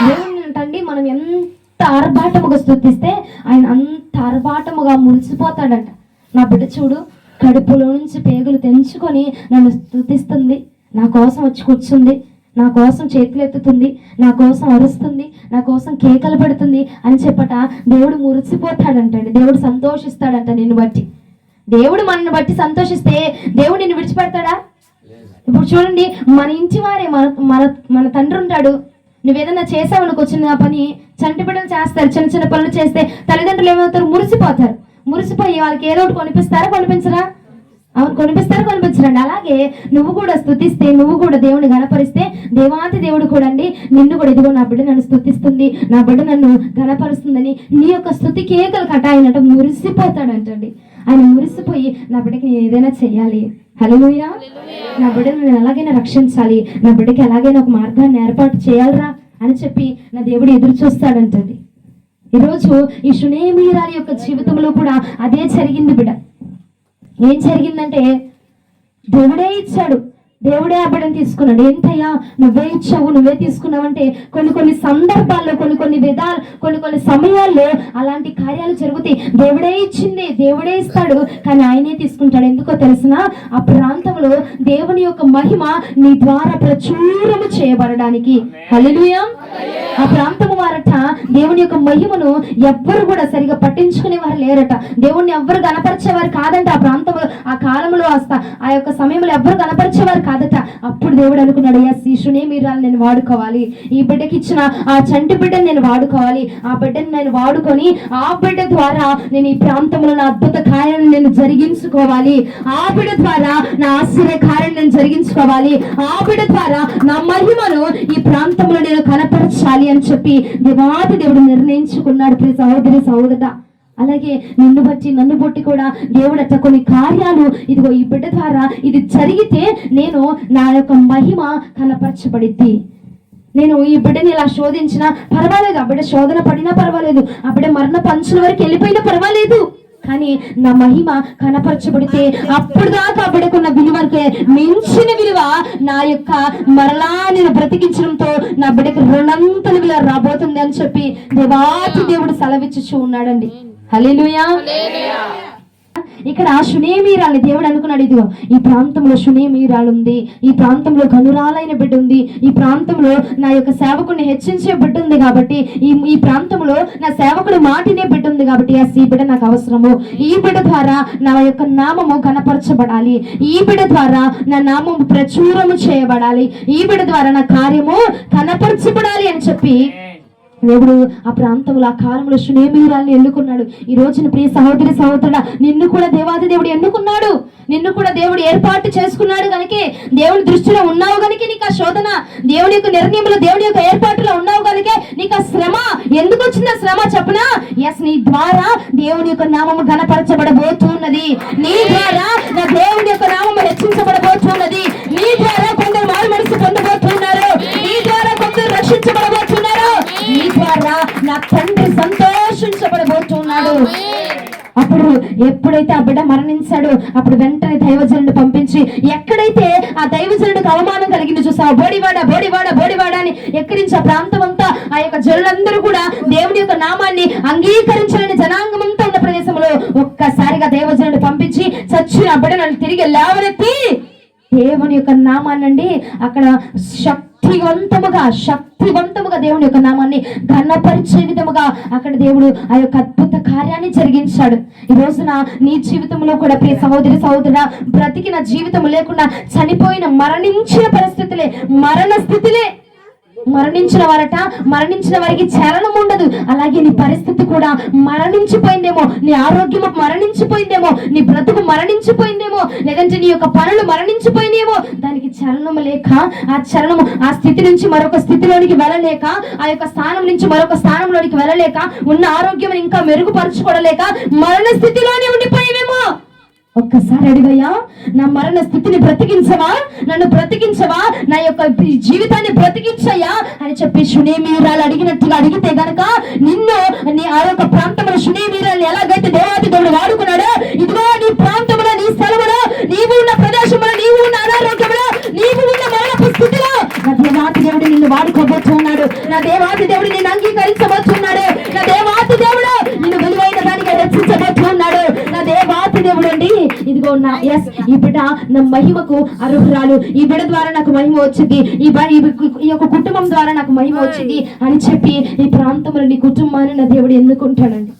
దేవుని అంటండి, మనం ఎంత ఆర్భాటముగా స్తుతిస్తే ఆయన అంత ఆర్భాటముగా మురిసిపోతాడంట. నా బిడ్డ చూడు, కడుపులో నుంచి పేగులు తెంచుకొని నన్ను స్తుతిస్తుంది, నా కోసం వచ్చి కూర్చుంది, నా కోసం చేతులు ఎత్తుతుంది, నా కోసం అరుస్తుంది, నా కోసం కేకలు పెడుతుంది అని చెప్పట దేవుడు మురిసిపోతాడంటండి. దేవుడు సంతోషిస్తాడంట నిన్ను బట్టి. దేవుడు మనల్ని బట్టి సంతోషిస్తే దేవుడు నిన్ను విడిచిపెడతాడా? ఇప్పుడు చూడండి, మన ఇంటి వారే మన తండ్రి ఉంటాడు. నువ్వేదన్నా చేసావు అనుకో, చిన్న పని, చంటి బిడ్డలు చేస్తారు, చిన్న చిన్న పనులు చేస్తే తల్లిదండ్రులు ఏమవుతారు? మురిసిపోయి వాళ్ళకి ఏదో ఒకటి కొనిపిస్తారా? కొనిపించరా? అవును, కొనిపించరండి. అలాగే నువ్వు కూడా స్తుతిస్తే, నువ్వు కూడా దేవుని గణపరిస్తే, దేవాతి దేవుడు కూడా అండి నిన్ను కూడా, ఇదిగో నా బిడ్డ నన్ను స్తుతిస్తుంది, నా బిడ్డ నన్ను గణపరుస్తుందని నీ యొక్క స్తుతి కేకలు కటాయినట్టు మురిసిపోతాడంటండి. ఆయన మురిసిపోయి, నా బిడ్డకి నేను ఏదైనా చెయ్యాలి, హల్లెలూయా, నా బిడ్డను నేను ఎలాగైనా రక్షించాలి, నా బిడ్డకి ఎలాగైనా ఒక మార్గాన్ని ఏర్పాటు చేయాలరా అని చెప్పి నా దేవుడు ఎదురు చూస్తాడంటండి. ఈరోజు ఈ షునేమీరాలి యొక్క జీవితంలో కూడా అదే జరిగింది బిడ్డ. ఏం జరిగిందంటే, దేవుడే ఇచ్చాడు, దేవుడే ఆ బిడ్డను తీసుకున్నాడు. ఏంటయ్యా నువ్వే ఇచ్చావు, నువ్వే తీసుకున్నావంటే కొన్ని సందర్భాల్లో, కొన్ని సమయాల్లో అలాంటి కార్యాలు జరుగుతాయి. దేవుడే ఇచ్చింది, దేవుడే ఇస్తాడు, కానీ ఆయనే తీసుకుంటాడు. ఎందుకో తెలిసిన, ఆ ప్రాంతంలో దేవుని యొక్క మహిమ నీ ద్వారా ప్రచురము చేయబడడానికి. హల్లెలూయా. ఆ ప్రాంతము వారట దేవుని యొక్క మహిమను ఎవ్వరు కూడా సరిగా పట్టించుకునేవారు లేరట. దేవుణ్ణి ఎవ్వరు కనపరిచేవారు కాదంట. ఆ ప్రాంతంలో, ఆ కాలంలో, ఆ యొక్క సమయంలో ఎవ్వరు కనపరిచేవారు కాదట. అప్పుడు దేవుడు అనుకున్నాడు, ఎస్, ఈ షునేమీరాలు నేను వాడుకోవాలి, ఈ బిడ్డకి ఇచ్చిన ఆ చంటి బిడ్డను నేను వాడుకోవాలి, ఆ బిడ్డను నేను వాడుకొని ఆ బిడ్డ ద్వారా నేను ఈ ప్రాంతంలో నా అద్భుత కార్యాలను నేను జరిగించుకోవాలి, ఆ బిడ్డ ద్వారా నా ఆశ్చర్య కార్యాలను నేను జరిగించుకోవాలి, ఆ బిడ్డ ద్వారా నా మహిమను ఈ ప్రాంతంలో నేను కనపరచాలి అని చెప్పి దేవాది దేవుడు నిర్ణయించుకున్నాడు. ప్రియ సహోదరి సహోదరుడా, అలాగే నిన్ను బట్టి నన్ను బట్టి కూడా దేవుడు అట్లా కొన్ని కార్యాలు, ఇదిగో ఈ బిడ్డ ద్వారా ఇది జరిగితే నేను నా యొక్క మహిమ కనపరచబడిద్ది, నేను ఈ బిడ్డని ఇలా శోధించినా పర్వాలేదు, ఆ బిడ్డ శోధన పడినా పర్వాలేదు, ఆ బిడ్డ మరణ పంచుల వరకు వెళ్ళిపోయినా పర్వాలేదు, కానీ నా మహిమ కనపరచబడితే అప్పుడు దాకా బిడ్డకున్న విలువకే మించిన విలువ నా యొక్క మరలా నేను బ్రతికించడంతో నా బిడ్డకి రెండంతల విలువ రాబోతుంది అని చెప్పి దేవాతి దేవుడు సెలవిచ్చుచూ ఉన్నాడండి. హల్లెలూయా. ఇక్కడ షునేమీరాల్ని దేవుడు అనుకున్నాడు, ఇదిగో ఈ ప్రాంతంలో షునేమీరాలు ఉంది, ఈ ప్రాంతంలో గనురాలైన బిడ్డ ఉంది, ఈ ప్రాంతంలో నా యొక్క సేవకుడిని హెచ్చించే బిడ్డ ఉంది, కాబట్టి ఈ ప్రాంతంలో నా సేవకుడు మాటినే బిడ్డ ఉంది, కాబట్టి ఈ బిడ్డ నాకు అవసరము, ఈ బిడ్డ ద్వారా నా యొక్క నామము కనపరచబడాలి, ఈ బిడ్డ ద్వారా నా నామము ప్రచురము చేయబడాలి, ఈ బిడ్డ ద్వారా నా కార్యము కనపరచబడాలి అని చెప్పి దేవుడు ఆ ప్రాంతంలో, ఆ కాలంలో షునేమీరాల్ని ఎన్నుకున్నాడు. ఈ రోజున ప్రియ సహోదరి సహోదరుడా, నిన్ను కూడా దేవాది దేవుడు ఎన్నుకున్నాడు, నిన్ను కూడా దేవుడు ఏర్పాటు చేసుకున్నాడు. కనుకే దేవుని దృష్టిలో ఉన్నావు కనుక నీకు ఆ శోధన, దేవుని యొక్క నిర్ణయంలో, దేవుని యొక్క ఏర్పాటులో ఉన్నావు కనుకే నీకు ఆ శ్రమ. ఎందుకు వచ్చింది ఆ శ్రమ చెప్పనా? ఎస్, నీ ద్వారా దేవుని యొక్క నామము ఘనపరచబడబోతున్నది, నీ ద్వారా నా దేవుని యొక్క నామము హెచ్చించబడబోతున్నది, నీ ద్వారా కొందరు మారు మనసు పొందబోతున్నారు, నీ ద్వారా కొందరు రక్షించబడబోతున్నారు, నీ ద్వారా నా తండ్రి సంతోషించబడబోతున్నాడు. అప్పుడు ఎప్పుడైతే ఆ బిడ్డ మరణించాడో అప్పుడు వెంటనే దైవజనుడు పంపించి, ఎక్కడైతే ఆ దైవజనుడికి అవమానం కలిగింది చూసావా, బోడివాడ అని ఎక్కిరించి ఆ ప్రాంతం అంతా, ఆ యొక్క జనులందరూ కూడా దేవుని యొక్క నామాన్ని అంగీకరించాలని జనాంగం అంతా ఉన్న ప్రదేశంలో ఒక్కసారిగా దైవజనుడు పంపించి చచ్చిన ఆ బిడ్డను తిరిగి లేవనెత్తి దేవుని యొక్క నామాన్నండి అక్కడ శక్తివంతముగా దేవుని యొక్క నామాన్ని ఘనపరిచే విధముగా అక్కడ దేవుడు ఆ యొక్క అద్భుత కార్యాన్ని జరిగించాడు. ఈ రోజున నీ జీవితంలో కూడా ప్రియ సహోదరి సహోదరుడా, బ్రతికిన జీవితం లేకుండా చనిపోయిన మరణించిన పరిస్థితులే, మరణ స్థితిలే. మరణించిన వారికి చలనం ఉండదు. అలాగే నీ పరిస్థితి కూడా మరణించిపోయిందేమో, నీ ఆరోగ్యము మరణించిపోయిందేమో, నీ బ్రతుకు మరణించిపోయిందేమో, లేదంటే నీ యొక్క పనులు మరణించిపోయినేమో. దానికి చలనము లేక, ఆ స్థితి నుంచి మరొక స్థితిలోనికి వెళ్ళలేక, ఆ యొక్క స్థానం నుంచి మరొక స్థానంలోనికి వెళ్ళలేక, ఉన్న ఆరోగ్యం ఇంకా మెరుగుపరచుకోవలేక మరణ స్థితిలోనే ఉండిపోయేవేమో. ఒక్కసారి అడిగయ్యా, నా మరణ స్థితిని బ్రతికించవా, నన్ను బ్రతికించవా, నా యొక్క జీవితాన్ని బ్రతికించయ్యా అని చెప్పి షునేమీరాలు అడిగినట్టుగా అడిగితే గనక నిన్ను నీ ఆ యొక్క ప్రాంతంలో షునేమీరాలు ఎలాగైతే దేవాది దేవుడు వాడుకున్నాడో, ఇదిగో నీ ప్రాంతంలో, నీ స్థలంలో, నీవు ఉన్న ప్రదేశంలో, నీవు ఉన్న అనారోగ్యంలో, నీవు ఉన్న మరణపు స్థితిలో నా దేవాది దేవుడు నిన్ను వాడుకోబోతున్నాడు. నా దేవాది దేవుడు నిన్ను అంగీకరించబోతున్నాడు. నా దేవాది దేవుడు నిన్ను విలువైన దానిగా హెచ్చించబోతున్నాడు. నా దేవాది దేవుడు అండి, ఇదిగో ఈ బిడ్డ నా మహిమకు అర్హురాలు, ఈ బిడ్డ ద్వారా నాకు మహిమ వచ్చింది, ఈ యొక్క కుటుంబం ద్వారా నాకు మహిమ వచ్చింది అని చెప్పి ఈ ప్రాంతంలో నీ కుటుంబాన్ని నా దేవుడు ఎన్నుకుంటాడండి.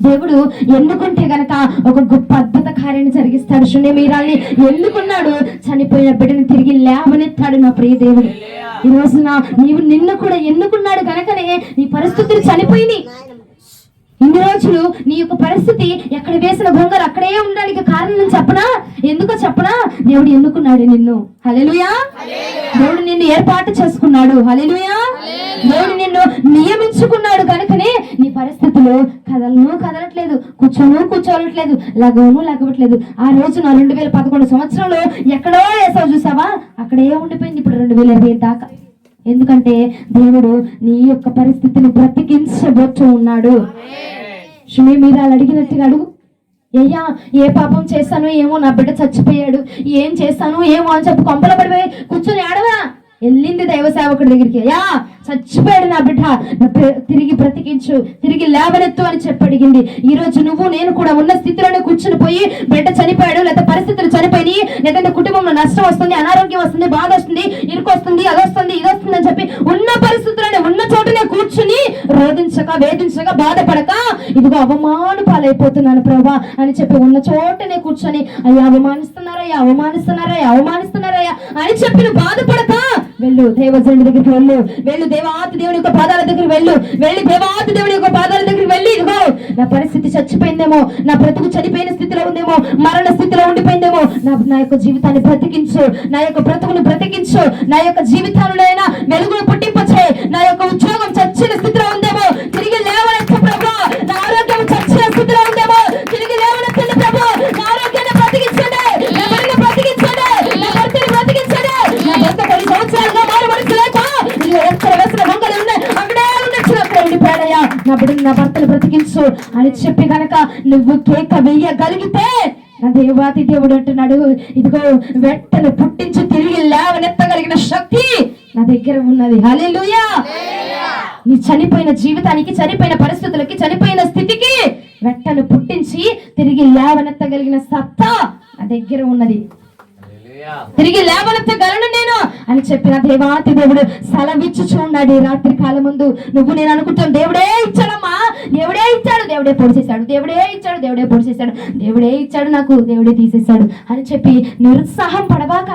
దేవుడు ఎన్నుకుంటే గనక ఒక గొప్ప అద్భుత కార్యాన్ని జరిగిస్తాడు. షునేమీరాల్ని ఎన్నుకున్నాడు, చనిపోయిన బిడ్డని తిరిగి లేవనెత్తాడు. నా ప్రియ దేవుడు, ఈ రోజున నిన్ను కూడా ఎన్నుకున్నాడు కనుకనే నీ పరిస్థితులు చనిపోయినాయి. ఇన్ని రోజులు నీ యొక్క పరిస్థితి ఎక్కడ వేసిన గొంగలు అక్కడే ఉండడానికి కారణం చెప్పనా? ఎందుకో చెప్పనా? దేవుడు ఎన్నుకున్నాడు నిన్ను. హల్లెలూయా. దేవుడు నిన్ను ఏర్పాటు చేసుకున్నాడు. హల్లెలూయా. దేవుడు నిన్ను నియమించుకున్నాడు కనుకనే నీ పరిస్థితులు కదలట్లేదు, కూర్చోవట్లేదు, లగవట్లేదు. ఆ రోజు నా 2011 సంవత్సరంలో ఎక్కడో వేసావు చూసావా, అక్కడే ఉండిపోయింది ఇప్పుడు 2020 దాకా. ఎందుకంటే దేవుడు నీ యొక్క పరిస్థితిని బ్రతికించబోతూ ఉన్నాడు. షునేమీరాలు అడిగినట్టుగా అడుగు. అయ్యా, ఏ పాపం చేశానో ఏమో, నా బిడ్డ చచ్చిపోయాడు, ఏం చేశాను ఏమో అని చెప్పి కొంపల పడిపోయి కూర్చొని ఆడవా. వెళ్ళింది దైవ సేవకుడి దగ్గరికి. అయ్యా, చచ్చిపోయాడు నా బిడ్డ, తిరిగి బ్రతికించు, తిరిగి లేవనెత్తు అని చెప్పి అడిగింది. ఈ రోజు నువ్వు నేను కూడా ఉన్న స్థితిలోనే కూర్చుని పోయి బిడ్డ చనిపోయాడు, లేదా పరిస్థితులు చనిపోయి, లేదంటే కుటుంబంలో నష్టం వస్తుంది, అనారోగ్యం వస్తుంది, బాధ వస్తుంది, ఇరుకు వస్తుంది, అది వస్తుంది, ఇది వస్తుంది అని చెప్పి ఉన్న పరిస్థితుల్లోనే, ఉన్న చోటనే కూర్చుని రోధించక, వేధించక, బాధపడక, ఇదిగో అవమాన పాలైపోతున్నాను ప్రభా అని చెప్పి ఉన్న చోటనే కూర్చొని అయ్యా అవమానిస్తున్నారయ్యా అని చెప్పి నువ్వు బాధపడక వెళ్ళు, దేవజనుడి దగ్గరికి వెళ్ళు, దేవాతి దేవుని యొక్క పాదాల దగ్గరికి వెళ్ళి దేవాతి దేవుని యొక్క పాదాల దగ్గరికి వెళ్ళి, ఇదిగో నా పరిస్థితి చచ్చిపోయిందేమో, నా బ్రతుకు చనిపోయిన స్థితిలో ఉందేమో, మరణ స్థితిలో ఉండిపోయిందేమో, నా యొక్క జీవితాన్ని బ్రతికించు, నా యొక్క బ్రతుకును బ్రతికించు, నా యొక్క జీవితాలైనా వెలుగును పుట్టింపచే, నా యొక్క ఉద్యోగం చచ్చిన స్థితిలో ఉందేమో తిరిగి లేవనెత్తు ప్రభు, నా ఆరోగ్యం చచ్చిన స్థితిలో ఉందేమో తిరిగి లేవనెత్తండి ప్రభు, నా ఆరోగ్యాన్ని బ్రతికించండి, నా భర్తని బ్రతికించండి, నా భర్తని బ్రతికించండి, నా భర్త 10 సంవత్సరాలుగా మారమనిసి లేక ఎక్కడ వేసిన గొంగలు ఉన్నాయి అక్కడే ఉండిపోయాడయ్యా, నా బిడ్డని నా భర్తను బ్రతికించు అని చెప్పి గనక నువ్వు కేక వేయగలిగితే నా దేవాతి దేవుడు అంటున్నాడు, ఇదిగో వెంటనే పుట్టించి తిరిగి లేవనెత్తగలిగిన శక్తి నా దగ్గర ఉన్నది. హల్లెలూయా. నీ చనిపోయిన జీవితానికి, చనిపోయిన పరిస్థితులకి, చనిపోయిన స్థితికి వెంటనే పుట్టించి తిరిగి లేవనెత్తగలిగిన సత్తా నా దగ్గర ఉన్నది. తిరిగి లేవనెత్తగలను నేను అని చెప్పిన దేవాతి దేవుడు సెలవిచ్చుచున్నాడు. ఈ రాత్రి కాలం ముందు నువ్వు నేను అనుకుంటాను, దేవుడే ఇచ్చాడమ్మా, దేవుడే ఇచ్చాడు, దేవుడే పొడి చేశాడు, దేవుడే ఇచ్చాడు, దేవుడే పొడి చేశాడు, దేవుడే ఇచ్చాడు, నాకు దేవుడే తీసేశాడు అని చెప్పి నిరుత్సాహం పడబాక,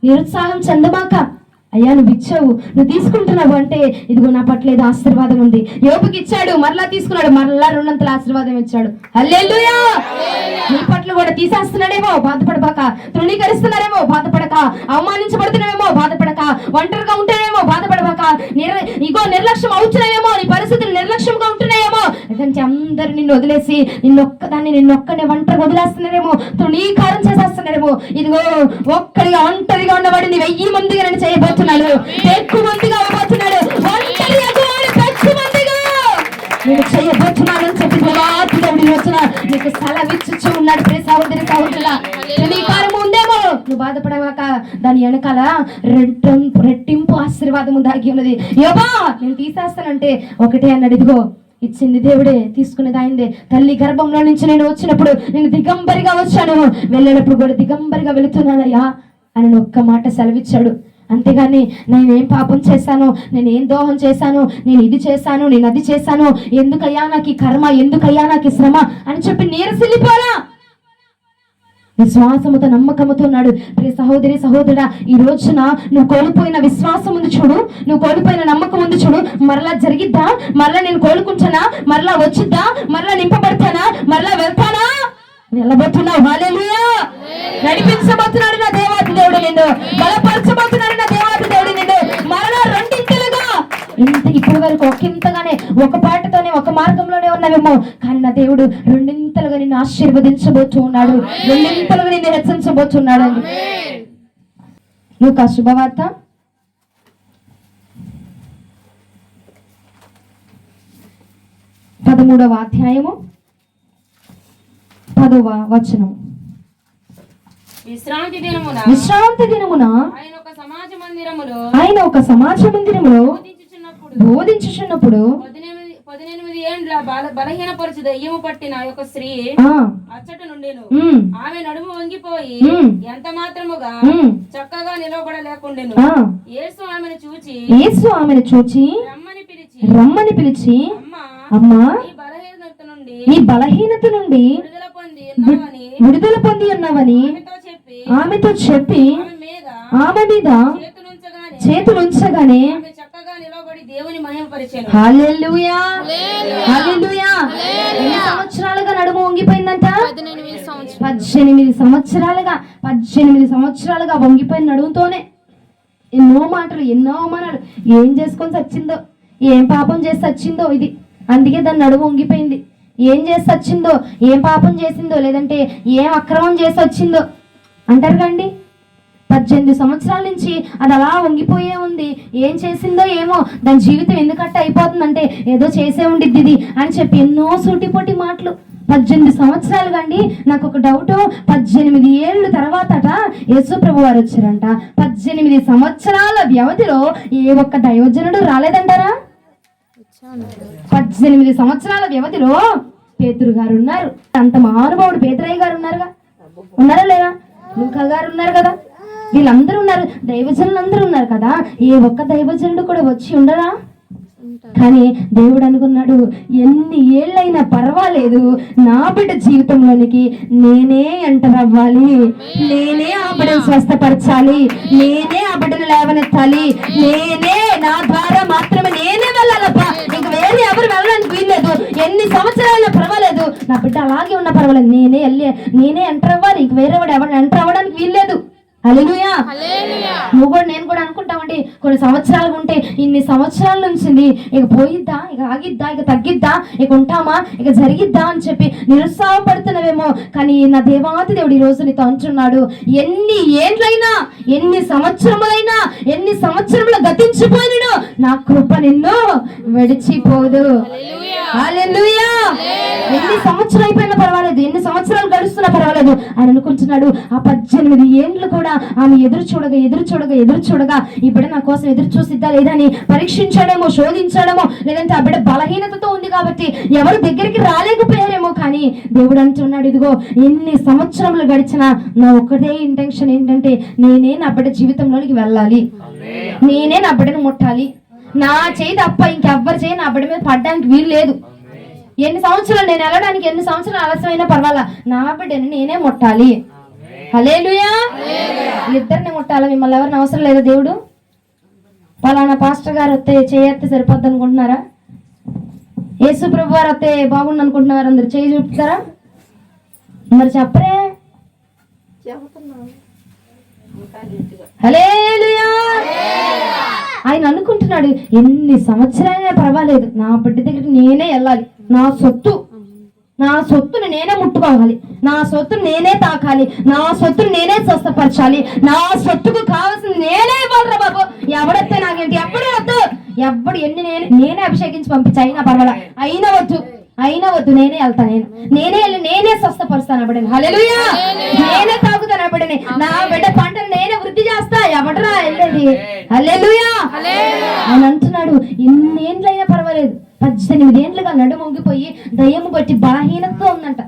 నిరుత్సాహం చెందబాక. అయ్యా నువ్వు ఇచ్చావు, నువ్వు తీసుకుంటున్నావు అంటే ఇదిగో నా పట్ల ఏదో ఆశీర్వాదం ఉంది. యోబుకి ఇచ్చాడు, మరలా తీసుకున్నాడు, మరలా 200 ఆశీర్వాదం ఇచ్చాడు. హల్లెలూయా. నీ పట్ల కూడా తీసేస్తున్నాడేమో బాధపడబాక, తృణీకరిస్తున్నారేమో బాధపడక, అవమానించబడుతున్నావేమో బాధపడక, ఒంటరిగా ఉంటేనేమో బాధపడబాక, నిర్లక్ష్యం అవుతున్నాయేమో, నీ పరిస్థితులు నిర్లక్ష్యంగా ఉంటున్నాయేమో, లేదంటే అందరు నిన్ను వదిలేసి నిన్నొక్కనే ఒంటరిగా వదిలేస్తున్నారేమో, తృణీకారం చేసేస్తున్నారేమో. ఇదిగో ఒక్కడిగా ఒంటరిగా ఉన్నవాడిని 1000 మందిగా నేను చేయబోతున్నాడు, ఎక్కువ మందిగా అవ్వబోతున్నాడు, నేను చేయబోతున్నాను అని చెప్పి నీకు సెలవిచ్చుచూ ఉన్నాడు. సహోదరి సహోదరులా, తృణీకారము ఉందేమో, నువ్వు బాధపడవాక దాని వెనకాల రెట్టింపు ఆశీర్వాదము దాగి ఉన్నది. యోబా నేను తీసేస్తానంటే ఒకటే అన్నాడు, ఇదిగో ఇచ్చింది దేవుడే, తీసుకునేది ఆయనదే. తల్లి గర్భంలో నుంచి నేను వచ్చినప్పుడు నేను దిగంబరిగా వచ్చాను, వెళ్ళినప్పుడు కూడా దిగంబరిగా వెళుతున్నానయ్యా అని ఒక్క మాట సెలవిచ్చాడు. అంతేగాని నేనేం పాపం చేశాను, నేనేం ద్రోహం చేశాను, నేను ఇది చేశాను, నేను అది చేశాను, ఎందుకయ్యా నాకు ఈ కర్మ, ఎందుకయ్యా నాకు ఈ శ్రమ అని చెప్పి నీరసిల్లిపోరా. విశ్వాసముతో నమ్మకముతో ఉన్నాడు. ప్రియ సహోదరి సహోదరుడా, ఈ రోజున నువ్వు కోల్పోయిన విశ్వాసం ఉంది చూడు, నువ్వు కోల్పోయిన నమ్మకం ఉంది చూడు, మరలా జరిగిద్దా, మరలా నేను కోలుకుంటానా, మరలా వచ్చిద్దా, మరలా నింపబడతానా, మరలా వెళ్తానా, వెళ్ళబోతున్నావు. హల్లెలూయా. నడిపించబోతున్నాడు నా దేవాతి దేవుడు నిన్ను, బలపరచబోతున్నాడు నా దేవాతి దేవుడు నిన్ను మరలా రెండింతలుగా. ఇప్పటి వరకు ఒకంతగానే ఒక పాటతోనే ఒక మార్గంలోనే ఉన్నావేమో, కానీ నా దేవుడు రెండింతలుగా నిన్ను ఆశీర్వదించబోతూ ఉన్నాడు, రెండింతలుగా నిన్ను హెచ్చరించబోతున్నాడు. లూకా శుభవార్త 13వ అధ్యాయము 10వ వచనం. విశ్రాంతి దినమున ఆయన ఒక సమాజ మందిరములో బోధించుచున్నప్పుడు 18 ఏండ్ల బలహీనపరచు దయ్యము పట్టిన ఒక స్త్రీ అచ్చట నుండెను. ఆమె నడుము వంగిపోయి ఎంత మాత్రముగా చక్కగా నిలవబడలేకుండెను. యేసు ఆమెను చూచి రమ్మని పిలిచి అమ్మా, నీ బలహీనత నుండి విడుదల పొంది ఉన్నావని ఆమెతో చెప్పి ఆమె మీద చేతులుంచగానే దేవుని మహిమపరిచెను. హల్లెలూయా, హల్లెలూయా. ఎన్ని సంవత్సరాలుగా నడుము వంగిపోయిందంట? 18 సంవత్సరాలుగా వంగిపోయిన నడుముతోనే ఎన్నో మాటలు, ఎన్నో అవమానాలు, ఏం చేసుకొని చచ్చిందో, ఏం పాపం చేసి చచ్చిందో ఇది. అందుకే దాన్ని నడుము వంగిపోయింది. ఏం చేసి వచ్చిందో, ఏం పాపం చేసిందో, లేదంటే ఏం అక్రమం చేసి వచ్చిందో అంటారు కండి. 18 సంవత్సరాల నుంచి అది అలా వంగిపోయే ఉంది. ఏం చేసిందో ఏమో, దాని జీవితం ఎందుకట్ట అయిపోతుందంటే ఏదో చేసే ఉండిద్ది ఇది అని చెప్పి ఎన్నో సూటిపోటి మాటలు. 18 సంవత్సరాలు కండి. నాకు ఒక డౌట్, 18 ఏళ్ళు తర్వాతట యేసు ప్రభు వారు వచ్చారంట. 18 సంవత్సరాల వ్యవధిలో ఏ ఒక్క దైవజనుడు రాలేదంటారా? 18 సంవత్సరాల వ్యవధిలో పేతురు గారు ఉన్నారు, అంత మహానుభావుడు పేతురయ్య గారు ఉన్నారా లేదా? లూకా గారు ఉన్నారు కదా, వీళ్ళందరూ ఉన్నారు, దైవజనులు అందరూ ఉన్నారు కదా. ఏ ఒక్క దైవజనుడు కూడా వచ్చి ఉండరా? కానీ దేవుడు అనుకున్నాడు, ఎన్ని ఏళ్ళైనా పర్వాలేదు, నా బిడ్డ జీవితంలోనికి నేనే ఎంటర్ అవ్వాలి, నేనే ఆ బిడ్డను స్వస్థపరచాలి, నేనే ఆ బిడ్డను లేవనెత్తాలి, నేనే, నా ద్వారా మాత్రమే నేనే వెళ్ళాలప్ప, ఇంక వేరే ఎవరు వెళ్ళడానికి వీల్లేదు. ఎన్ని సంవత్సరాలైనా పర్వాలేదు, నా బిడ్డ అలాగే ఉన్నా పర్వాలేదు, నేనే ఎంటర్ అవ్వాలి, ఇంక వేరే వాడు ఎవరు ఎంటర్ అవ్వడానికి వీల్లేదు. హల్లెలూయా. నువ్వు కూడా నేను కూడా అనుకుంటామండి, కొన్ని సంవత్సరాలు ఉంటే ఇన్ని సంవత్సరాల నుంచి ఇక పోయిద్దా, ఇక ఆగిద్దా, ఇక తగ్గిద్దా, ఇక ఉంటామా, ఇక జరిగిద్దా అని చెప్పి నిరుత్సాహపడుతున్నావేమో. కానీ నా దేవాతి దేవుడు ఈ రోజు నీతో అంటున్నాడు, ఎన్ని ఏండ్లైనా, ఎన్ని సంవత్సరములు గతించిపోయినను నా కృప నిన్ను విడిచిపోదు. హల్లెలూయా. ఎన్ని సంవత్సరాలు అయిపోయినా పర్వాలేదు, ఎన్ని సంవత్సరాలు గడుస్తున్నా పర్వాలేదు అని అనుకుంటున్నాడు. ఆ 18 ఏండ్లు కూడా ఆమె ఎదురు చూడగా ఈ బిడ్డ నా కోసం ఎదురు చూసిద్దా లేదా అని పరీక్షించాడేమో, శోధించాడేమో, లేదంటే ఆ బిడ్డ బలహీనతతో ఉంది కాబట్టి ఎవరు దగ్గరికి రాలేకపోయారేమో. కానీ దేవుడు అంటున్నాడు, ఇదిగో ఎన్ని సంవత్సరములు గడిచినా నా ఒకటే ఇంటెన్షన్ ఏంటంటే నేనే నా బిడ్డ జీవితంలోనికి వెళ్ళాలి, నేనే నా బిడ్డను ముట్టాలి, నా చేయి తప్ప ఇంకెవ్వరు చేయి నా బిడ్డ మీద పడడానికి వీలు లేదు. ఎన్ని సంవత్సరాలు నేను వెళ్ళడానికి, ఎన్ని సంవత్సరాలు ఆలస్యమైనా పర్వాలా, నా బిడ్డని నేనే ముట్టాలి. హల్లెలూయా. ఇద్దరిని ముట్టాలా, మిమ్మల్ని ఎవరిని అవసరం లేదా దేవుడు? పలానా పాస్టర్ గారు వస్తే చేయత్తే సరిపోద్ది అనుకుంటున్నారా? యేసు ప్రభు వారు వస్తే బాగుండు అనుకుంటున్నారు, అందరు చేయి చూపుతారా? మరి చెప్పరే. హల్లెలూయా. ఆయన అనుకుంటున్నాడు, ఎన్ని సంవత్సరాలైనా పర్వాలేదు, నా బిడ్డ దగ్గరికి నేనే వెళ్ళాలి, నా సొత్తుని నేనే ముట్టుకోవాలి, నా సొత్తుని నేనే తాకాలి, నా సొత్తుని నేనే స్వస్థపరచాలి, నా సొత్తుకు కావాల్సింది నేనే ఇవ్వాలరా బాబు. ఎవడొస్తే నాకేంటి, ఎప్పుడు వద్దు, ఎప్పుడు ఎన్ని నేనే అభిషేకించి పంపించి అయినా పర్వాలా, అయినా వద్దు, నేనే వెళ్తాను, నేనే వెళ్ళి నేనే స్వస్థపరుస్తాను బిడ్డని. హల్లెలూయా. నేనే తాగుతాను ఆ బిడ్డని, నా బిడ్డ పంటను నేనే వృద్ధి చేస్తా, ఎవడరా వెళ్ళేది? హల్లెలూయా. ఆయన అంటున్నాడు, ఎన్ని ఏండ్లైనా పర్వాలేదు, 18 ఏండ్లుగా నడుము వంగిపోయి దయ్యము బట్టి బలహీనతతో ఉందంట.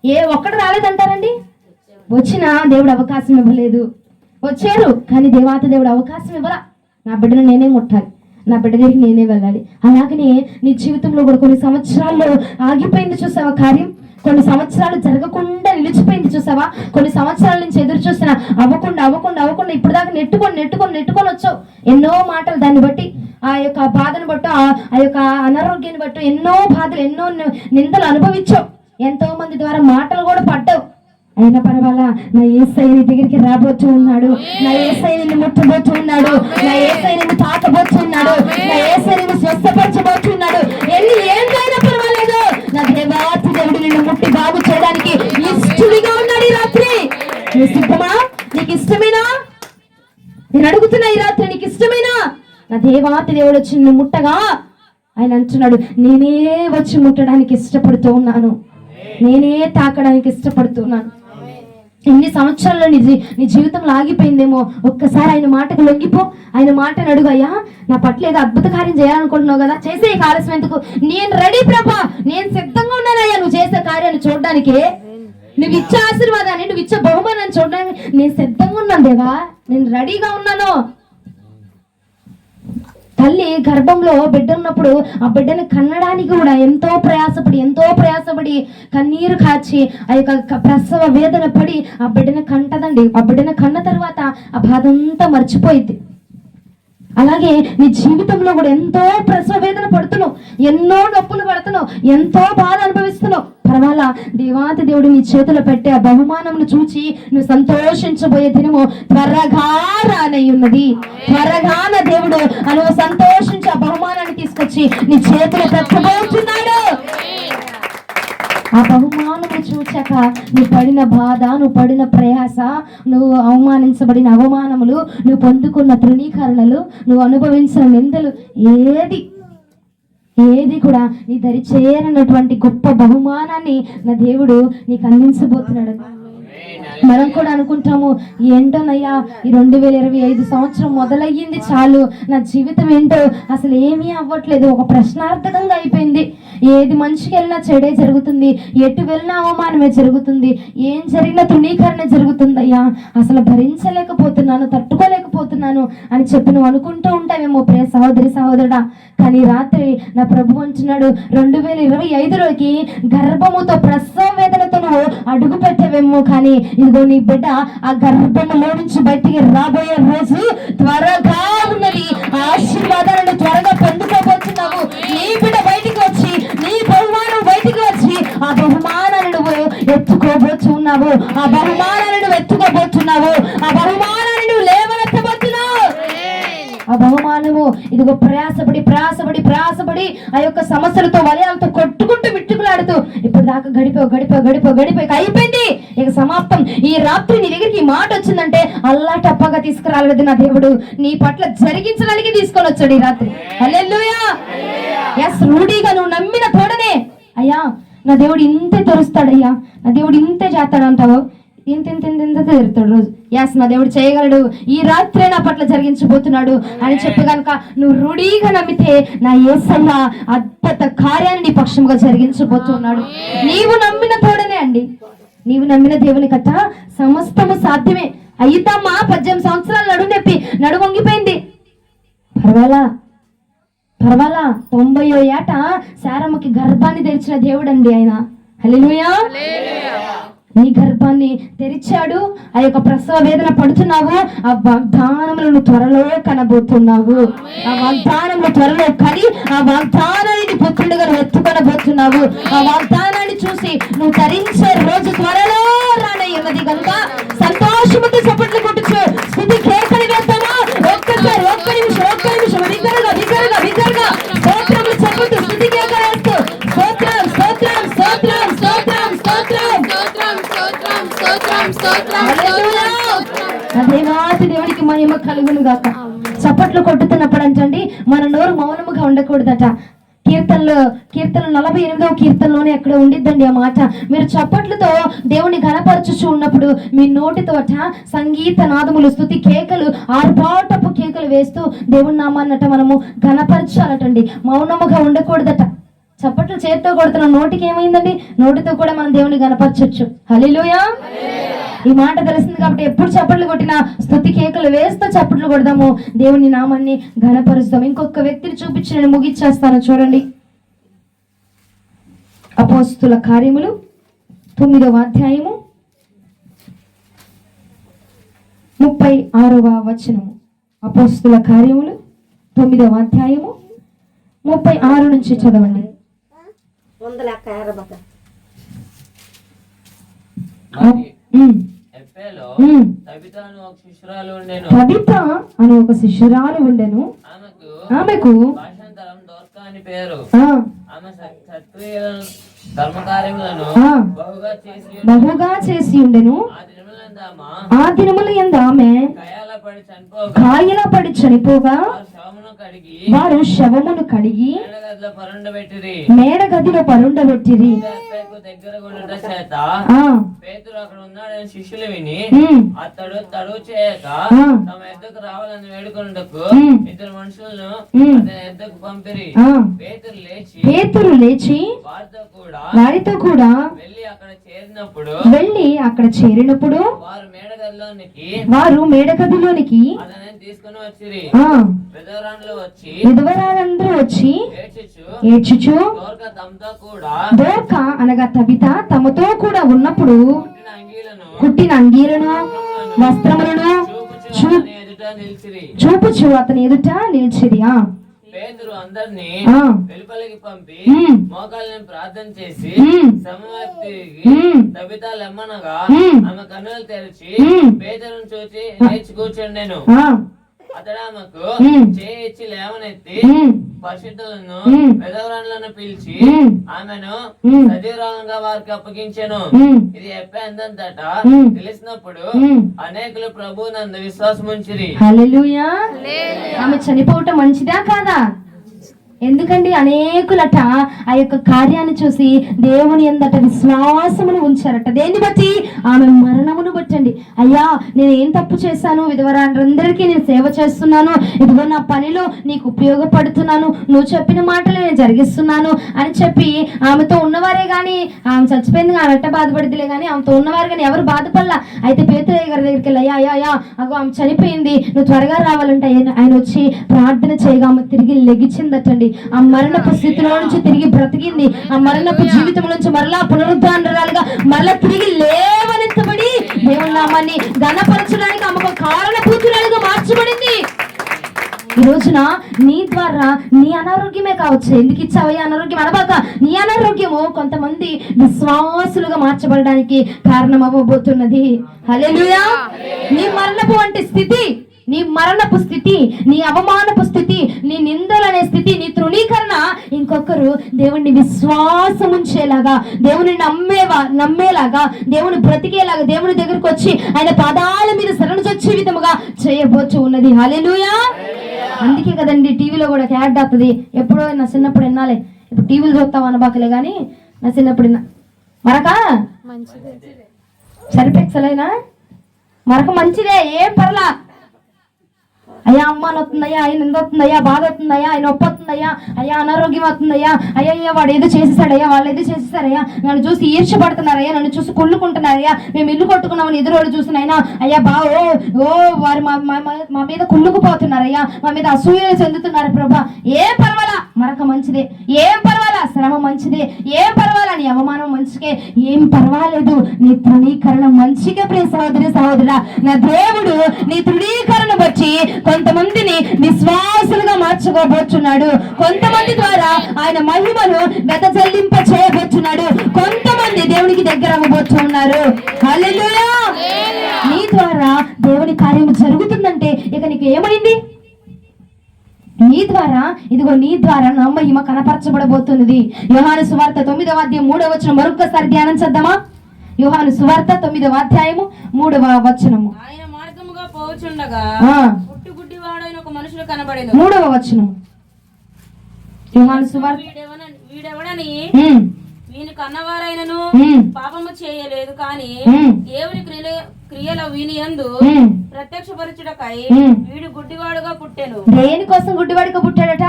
ఏ ఒక్కడు రాలేదంటారండి? వచ్చినా దేవుడు అవకాశం ఇవ్వలేదు. వచ్చారు, కానీ దేవాతి దేవుడు అవకాశం ఇవ్వరా. నా బిడ్డను నేనే ముట్టాలి, నా బిడ్డ దగ్గరికి నేనే వెళ్ళాలి. అలాగనే నీ జీవితంలో కూడా కొన్ని సంవత్సరాల్లో ఆగిపోయింది చూసావా కార్యం, కొన్ని సంవత్సరాలు జరగకుండా నిలిచిపోయింది చూసావా, కొన్ని సంవత్సరాల నుంచి ఎదురు చూసినా అవ్వకుండా ఇప్పుడు దాకా నెట్టుకొని వచ్చావు. ఎన్నో మాటలు దాన్ని బట్టి, ఆ యొక్క బాధను బట్టి, ఆ యొక్క అనారోగ్యాన్ని బట్టి ఎన్నో బాధలు, ఎన్నో నిందలు అనుభవించావు. ఎంతో మంది ద్వారా మాటలు కూడా పడ్డావు. అయినా పర్వాలా, నా యేసయ్య నీ దగ్గరికి రాబోతూ ఉన్నాడు, నా యేసయ్య నిన్ను ముట్టబోతూ ఉన్నాడు, నా యేసయ్య నిన్ను తాకబోతున్నాడు, నా యేసయ్య నిన్ను స్వస్థపరచబోతున్నాడు. ఏమైనా పర్వాలేదు, నా దేవాతి దేవుడు నిన్ను ముట్టి బాగు చేయడానికి ఇష్టడిగా ఉన్నాడు ఈ రాత్రి. నీ సిద్ధమా? నీకు ఇష్టమేనా? నేను అడుగుతున్నా ఈ రాత్రి, నీకు ఇష్టమేనా? నా దేవాతి దేవుడు వచ్చి నిన్ను ముట్టగా ఆయన అంటున్నాడు, నేనే వచ్చి ముట్టడానికి ఇష్టపడుతూ ఉన్నాను, నేనే తాకడానికి ఇష్టపడుతున్నాను. ఎన్ని సంవత్సరాల్లో నీ జీవితంలో ఆగిపోయిందేమో, ఒక్కసారి ఆయన మాటకు లొంగిపో, ఆయన మాటను అడుగు. అయ్యా, నా పట్ల ఏదో అద్భుత కార్యం చేయాలనుకుంటున్నావు కదా, చేసే ఆలస్యం ఎందుకు? నేను రెడీ ప్రభా, నేను సిద్ధంగా ఉన్నానయ్యా నువ్వు చేసే కార్యాన్ని చూడడానికి, నువ్వు ఇచ్చే ఆశీర్వాదాన్ని, నువ్వు ఇచ్చే బహుమానాన్ని చూడడానికి నేను సిద్ధంగా ఉన్నాను దేవా, నేను రెడీగా ఉన్నాను. తల్లి గర్భంలో బిడ్డ ఉన్నప్పుడు ఆ బిడ్డని కన్నడానికి కూడా ఎంతో ప్రయాసపడి కన్నీరు కాచి ఆ యొక్క ప్రసవ వేదన పడి ఆ బిడ్డని కంటదండి. ఆ బిడ్డని కన్న తర్వాత ఆ బాధ అంతా మర్చిపోయింది. అలాగే నీ జీవితంలో కూడా ఎంతో ప్రసవ వేదన పడుతున్నావు, ఎన్నో నొప్పులు పడుతున్నావు, ఎంతో బాధ అనుభవిస్తున్నావు. పర్వాలా, దేవాతి దేవుడు నీ చేతిలో పెట్టే ఆ బహుమానంను చూచి నువ్వు సంతోషించబోయే దినము త్వరగా రానై ఉన్నది. త్వరగా నా దేవుడు నువ్వు సంతోషించి ఆ బహుమానాన్ని తీసుకొచ్చి నీ చేతిలో పెట్టబోతున్నాడు. ఆ బహుమానము చూచాక నువ్వు పడిన బాధ, నువ్వు పడిన ప్రయాస, నువ్వు అవమానించబడిన అవమానములు, నువ్వు పొందుకున్న తృణీకరణలు, నువ్వు అనుభవించిన నిందలు ఏది కూడా నీ దరి చేరనటువంటి గొప్ప బహుమానాన్ని నా దేవుడు నీకు అందించబోతున్నాడు. మనం కూడా అనుకుంటాము, ఏంటోనయ్యా ఈ 2025 సంవత్సరం మొదలయ్యింది చాలు, నా జీవితం ఏంటో అసలు ఏమీ అవ్వట్లేదు, ఒక ప్రశ్నార్థకంగా అయిపోయింది. ఏది మంచికి వెళ్ళినా చెడే జరుగుతుంది, ఎటు వెళ్ళినా అవమానమే జరుగుతుంది, ఏం జరిగినా తృణీకరణ జరుగుతుందయ్యా, అసలు భరించలేకపోతున్నాను, తట్టుకోలేకపోతున్నాను అని చెప్పి నువ్వు అనుకుంటూ ఉంటావేమో ప్రియ సహోదరి సహోదరుడా. కానీ రాత్రి నా ప్రభు అంటున్నాడు, 2025లోకి గర్భముతో ప్రసవ వేదనతో నువ్వు అడుగు పెట్టవేమో, కానీ ఇదిగో నీ బిడ్డ ఆ గర్భములో నుంచి బయటికి రాబోయే రోజు త్వరగా ఉన్నది. ఆశీర్వాదాలను త్వరగా పొందుకోబోతున్నావు. నీ బిడ్డ బయటికి వచ్చి, నీ బహుమానం బయటికి వచ్చి ఆ బహుమానాన్ని నువ్వు ఎత్తుకోబోతున్నావు, ఆ బహుమానాన్ని నువ్వు ఎత్తుకోబోతున్నావు, ఆ బహుమానాన్ని నువ్వు లేవనెత్తబోతున్నావు. ఆ బహుమానము ఇదిగో ప్రయాసపడి ఆ యొక్క సమస్యలతో వలయాలతో కొట్టుకుంటూ మిట్టుకులాడుతూ ఇప్పుడు దాకా గడిపోయి అయిపోయింది, ఇక సమాప్తం. ఈ రాత్రి నీ దగ్గరికి ఈ మాట వచ్చిందంటే అల్లా టప్పగా తీసుకురాలేదు నా దేవుడు, నీ పట్ల జరిగించడానికి తీసుకొని వచ్చాడు ఈ రాత్రి. హల్లెలూయా. ఎస్, రూఢీగా నువ్వు నమ్మిన తోడనే అయ్యా నా దేవుడు ఇంతే తెరుస్తాడయ్యా, నా దేవుడు ఇంతే చేస్తాడు అంటావు, ఇంత తీరుతాడు రోజు. యాస్, నా దేవుడు చేయగలడు, ఈ రాత్రే నా పట్ల జరిగించబోతున్నాడు అని చెప్పి కనుక నువ్వు రూఢీగా నమ్మితే నా యేసయ్య అద్భుత కార్యాన్ని నీ పక్షంగా జరిగించబోతున్నాడు. నీవు నమ్మిన తోడనే అండి, నీవు నమ్మిన దేవుని కథ సమస్తము సాధ్యమే. అయితమ్మా 18 సంవత్సరాలు నడుము వంగిపోయింది, పర్వాలా 90వ ఏట శారమ్మకి గర్భాన్ని తెరిచిన దేవుడు అండి ఆయన. హల్లెలూయా. నీ గర్భాన్ని తెరిచాడు. ఆ యొక్క ప్రసవ వేదన పడుతున్నావు, ఆ వాగ్దానములను త్వరలో కనబోతున్నావు. ఆ వాగ్దానములు త్వరలో కని ఆ వాగ్దానాన్ని పుత్రుడుగా ఎత్తుకొనబోతున్నావు. ఆ వాగ్దానాన్ని చూసి నువ్వు తరించే రోజు త్వరలో రానయ్యున్నది కనుక సంతోషముతో చప్పట్లు కొట్టుచు స్తుతి కేకలు వేస్తామా? ఒక్కసారి ఒక్క నిమిషం విగరగా స్తోత్రములు చెప్పుతూ స్తుతి కేకలు వేస్తూ దేవాతి దేవుడికి మహిమ కలుగును గాక. చప్పట్లు కొట్టుతున్నప్పుడు అంటండి మన నోరు మౌనముగా ఉండకూడదట. కీర్తనలు 48వ కీర్తనలోనే ఎక్కడ ఉండిద్దండి ఆ మాట. మీరు చప్పట్లతో దేవుని ఘనపరచుచు ఉన్నప్పుడు మీ నోటితోట సంగీత నాదములు, స్తుతి కేకలు, ఆర్భాటపు కేకలు వేస్తూ దేవుని నామాన్నట మనము ఘనపరచాలటండి, మౌనముగా ఉండకూడదట. చప్పట్లు చేతితో కొడుతున్న నోటికి ఏమైందండి? నోటితో కూడా మనం దేవుని ఘనపరచొచ్చు. హల్లెలూయా. ఈ మాట తెలిసింది కాబట్టి ఎప్పుడు చప్పట్లు కొట్టినా స్తుతి కేకలు వేస్తూ చప్పట్లు కొడదాము, దేవుని నామాన్ని ఘనపరుస్తాం. ఇంకొక వ్యక్తిని చూపించి నేను ముగిచ్చేస్తాను. చూడండి, అపోస్తుల కార్యములు 9వ అధ్యాయము 36వ వచనము. అపోస్తుల కార్యములు 9వ అధ్యాయము 36 నుంచి చదవండి. ఎప్పేలో తబిత అను ఒక శిష్యురాలు ఉండెను. తబిత అను ఒక శిష్యురాలు ఉండెను. ఆమెకు భాషాంతరం దోర్కా అని పేరు. ఆమె సత్క్రియల ధర్మకార్యములను బహుగా చేసి ఉండెను. ఆ దినముల యందు ఆమె కాయల పడి చనిపోగా వారు శవమును కడిగి మేడగదిలో పరుండబెట్టిరి. పేతురు అక్కడ ఉన్నాడని శిష్యులు విని అతడు తడువు చేయక తమ ఎద్దకు రావాలని వేడుకొనుటకు ఇద్దరు మనుషులను అతని ఎద్దకు పంపిరి. పేతురు లేచి వారితో కూడా వెళ్ళి అక్కడ చేరినప్పుడు వారు మేడగదిలోనికి తీసుకుని వచ్చిరి. విధవరాలందరూ వచ్చి ఏడ్చుచు దోర్క అనగా తబిత తమతో కూడా ఉన్నప్పుడు కుట్టిన అంగీలను వస్త్రములను చూపుచు అతని ఎదుట నిలిచిరి. పేతురు అందరినీ వెలుపలికి పంపి మోకాళ్ళని ప్రార్థన చేసి సమయాప్తి తబిత లెమ్మనగా ఆమె కన్నులు తెరిచి పేతురును చూచి లేచి కూర్చుండెను. అతడు ఆమెకు చేయించి లేవనెత్తి పరిశుద్ధులను పెదవరాలను పిలిచి ఆమెను సజీవరాలంగా వారికి అప్పగించెను. ఇది ఎప్పందంతట తెలిసినప్పుడు అనేకులు ప్రభు నందు విశ్వాసం ఉంచిరి. హల్లెలూయా. ఆమె చనిపోవటం మంచిదా కాదా? ఎందుకండి అనేకులట ఆ యొక్క కార్యాన్ని చూసి దేవుని యందట విశ్వాసమును ఉంచారట. దేన్ని బట్టి? ఆమె మరణమును బట్టండి. అయ్యా నేను ఏం తప్పు చేశాను, విధవరాందరికీ నేను సేవ చేస్తున్నాను, ఇదిగో నా పనిలో నీకు ఉపయోగపడుతున్నాను, నువ్వు చెప్పిన మాటలు నేను జరిగిస్తున్నాను అని చెప్పి ఆమెతో ఉన్నవారే గాని, ఆమె చచ్చిపోయింది ఆమె ఎట్ట బాధపడిదిలే కానీ ఆమెతో ఉన్నవారు కానీ ఎవరు బాధపడలా. అయితే పేతురయ్య గారి దగ్గరికి వెళ్ళి అయ్యా అగో ఆమె చనిపోయింది, నువ్వు త్వరగా రావాలంటే ఆయన వచ్చి ప్రార్థన చేయగా ఆమె తిరిగి లెగిచిందటండి. ఆ మరణపు స్థితిలో నుంచి తిరిగి బ్రతికింది. ఆ మరణపు జీవితం నుంచి మరలా పునరుద్ధారణాలుగా మరలా తిరిగి లేవనెత్తబడి దేవుని నామాన్ని ఘనపరచడానికి ఆమె ఒక కారణభూతురాలుగా మార్చబడింది. ఈ రోజున నీ ద్వారా నీ అనారోగ్యమే కావచ్చు, ఎందుకు ఇచ్చావయ్యా అనారోగ్యం అనబాక, నీ అనారోగ్యము కొంతమంది విశ్వాసులుగా మార్చబడడానికి కారణం అవ్వబోతున్నది. హల్లెలూయా. నీ మరణపు వంటి స్థితి, నీ మరణపు స్థితి, నీ అవమానపు స్థితి, నీ నిందలనే స్థితి, నీ తృణీకరణ ఇంకొకరు దేవుణ్ణి విశ్వాసం ఉంచేలాగా, దేవుని నమ్మేలాగా, దేవుని బ్రతికేలాగా, దేవుని దగ్గరకు వచ్చి ఆయన పాదాల మీద శరణొచ్చే విధముగా చేయబోతు ఉన్నది. హల్లెలూయా. అందుకే కదండి టీవీలో కూడా యాడ్ అవుతుంది. ఎప్పుడో నా చిన్నప్పుడు వినాలే, ఇప్పుడు టీవీలు చూస్తాం అనబాకలే కానీ నా చిన్నప్పుడు మరక సరిపెక్సలైనా మరక మంచిదే, ఏం పర్లా. అయ్యా అమ్మాని వస్తుందయ్యా, ఆయన నింద వస్తుందయ్యా, బాధ వస్తుందయ్యా, ఆయన నొప్పి వస్తుందయ్యా, అయ్యా అనారోగ్యం వస్తుందయ్యా, అయ్యా వాడు ఏదో చేసేసాడయ్యా, వాళ్ళు ఏదో చేసేసారయ్యా, నన్ను చూసి ఈర్ష్యపడుతున్నారయ్యా, నన్ను చూసి కుళ్ళుకుంటున్నారయ్యా, మేము ఇల్లు కొట్టుకున్నామని ఎదురోడు చూసినైనా అయ్యా వారు మా మీద కుళ్ళుకుపోతున్నారయ్యా, మా మీద అసూయలు చెందుతున్నారు ప్రభా. ఏం పర్వాలా, మరొక మంచిదే, ఏం పర్వాలా, శ్రమ మంచిదే, ఏం పర్వాలా, నీ అవమానం మంచికే, ఏం పర్వాలేదు, నీ తృణీకరణ మంచిగా. ప్రియ సహోదరుడా, నా దేవుడు నీ తృణీకరణ బట్టి కొంతమందిని విశ్వాసులుగా మార్చుకోబోతున్నాడు. కొంతమంది ద్వారా ఆయన మహిమను వెదజల్లింప చేయబోతున్నాడు. కొంతమంది దేవునికి దగ్గర అవ్వబోతున్నారు. హల్లెలూయా. నీ ద్వారా దేవుని కార్యము జరుగుతుందంటే ఇక నీకు ఏమైంది? నీ ద్వారా, ఇదిగో నీ ద్వారా నా మహిమ కనపరచబడబోతున్నది. యోహాను సువార్త 9వ అధ్యాయం 3వ వచనం మరొకసారి ధ్యానం చేద్దామా? యోహాను సువార్త 9వ అధ్యాయము 3వ వచనము. ఆయన మార్గముగా పోవచుండగా గుడ్డివాడైన ఒక మనుషుడు కనబడెను. 3వ వచనం. యోహాను సువార్త వీడెవడని వీని కన్నవారైనను పాపము చేయలేదు, కానీ దేవుని క్రియల వీని యందు ప్రత్యక్షపరచుటకై వీడు గుడ్డివాడుగా పుట్టెను. దేనికోసం గుడ్డివాడుగా పుట్టాడట?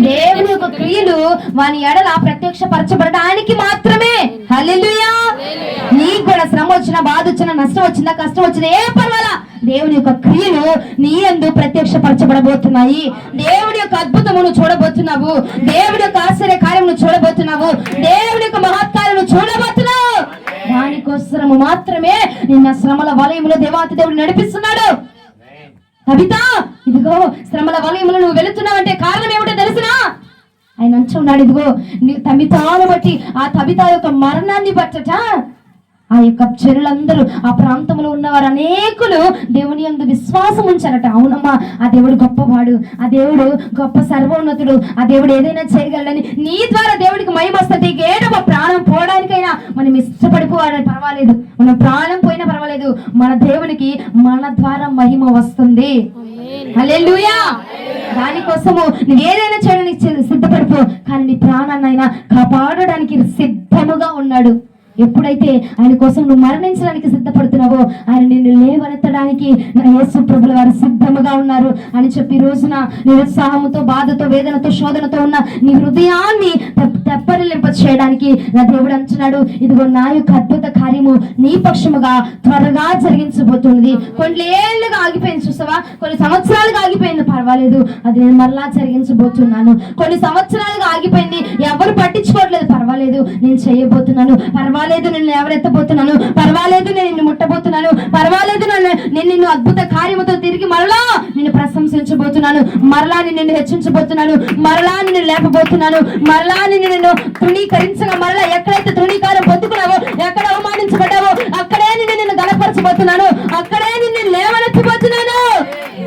దేవుని యొక్క క్రియలు వాని ఎడల ప్రత్యక్షపరచబడడానికి మాత్రమే. హల్లెలూయా. నీకు కూడా శ్రమ వచ్చినా, బాధ వచ్చినా, నష్టం వచ్చిందా, కష్టం వచ్చిందా, ఏం పర్వాలా, దేవుని యొక్క క్రియలు నీ యందు ప్రత్యక్షపరచబడబోతున్నాయి. దేవుడి యొక్క అద్భుతమును చూడబోతున్నావు. దేవుడి యొక్క ఆశ్చర్య కార్యమును చూడబోతున్నావు. దేవుడి యొక్క మహత్కార్యము చూడబోతున్నావు. దానికోసము మాత్రమే నిన్న శ్రమల వలయములో దేవాతి దేవుడు నడిపిస్తున్నాడు. కవిత, ఇదిగో శ్రమల వలయములో నువ్వు వెళుతున్నావంటే కారణం ఏమిటో తెలుసునా? ఆయన అంటున్నాడు, ఇదిగో నీ తబితాను బట్టి, ఆ తబిత యొక్క మరణాన్ని బట్టట ఆ యొక్క చెరులందరూ, ఆ ప్రాంతంలో ఉన్నవారు అనేకులు దేవుని యందు విశ్వాసం ఉంచారట. అవునమ్మా, ఆ దేవుడు గొప్పవాడు, ఆ దేవుడు గొప్ప సర్వోన్నతుడు, ఆ దేవుడు ఏదైనా చేయగలడని నీ ద్వారా దేవుడికి మహిమ వస్తుంది. ఏడవ ప్రాణం పోవడానికైనా మనం ఇష్టపడిపోవాలని పర్వాలేదు, మన ప్రాణం పోయినా పర్వాలేదు, మన దేవునికి మన ద్వారా మహిమ వస్తుంది. హల్లెలూయా. దానికోసము నువ్వు ఏదైనా చేయడానికి సిద్ధపడిపో, కానీ నీ ప్రాణాన్ని ఆయన కాపాడడానికి సిద్ధముగా ఉన్నాడు. ఎప్పుడైతే ఆయన కోసం నువ్వు మరణించడానికి సిద్ధపడుతున్నావో ఆయన నిన్ను లేవనెత్తడానికి నా యేసు ప్రభుల వారు సిద్ధముగా ఉన్నారు అని చెప్పి ఈ రోజున నిరుత్సాహముతో, బాధతో, వేదనతో, శోధనతో ఉన్న నీ హృదయాన్ని తెప్పరిలింప చేయడానికి నా దేవుడు అంటున్నాడు, ఇదిగో నా యొక్క అద్భుత కార్యము నీ పక్షముగా త్వరగా జరిగించబోతుంది. కొన్ని ఏళ్ళుగా ఆగిపోయింది చూసావా, కొన్ని సంవత్సరాలుగా ఆగిపోయింది, పర్వాలేదు, అది నేను మరలా జరిగించబోతున్నాను. కొన్ని సంవత్సరాలుగా ఆగిపోయింది, ఎవరు పట్టించుకోవట్లేదు, పర్వాలేదు, నేను చేయబోతున్నాను. పర్వాలేదు, నేను ఎవరెత్తబోతున్నాను. పర్వాలేదు, నేను నిన్ను ముట్టబోతున్నాను. పర్వాలేదు, నేను నిన్ను అద్భుత కార్యముతో తిరిగి మరలా నిన్ను ప్రశంసించబోతున్నాను. మరలా నిన్ను హెచ్చించబోతున్నాను. మరలా నిన్ను లేపబోతున్నాను. మరలా నిన్ను తృణీకరించగా, మరలా ఎక్కడైతే తృణీకారం పొందుకున్నావో, ఎక్కడ అవమానించబడ్డావో అక్కడే నిన్ను గణపరచబోతున్నాను. అక్కడే నిన్ను లేవనెత్తబోతున్నాను.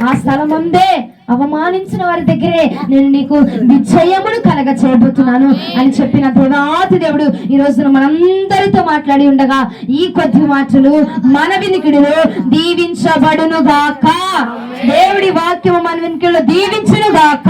ఆ స్థలం ఉందే, అవమానించిన వారి దగ్గరే నేను నీకు విజయమును కలగ చేయబోతున్నాను అని చెప్పిన దేవాతి దేవుడు ఈ రోజున మనందరితో మాట్లాడి ఉండగా ఈ కొద్ది మాటలు మన వినికిడిలో దీవించబడును గాక. దేవుడి వాక్యము మన వినికిడిలో దీవించును గాక.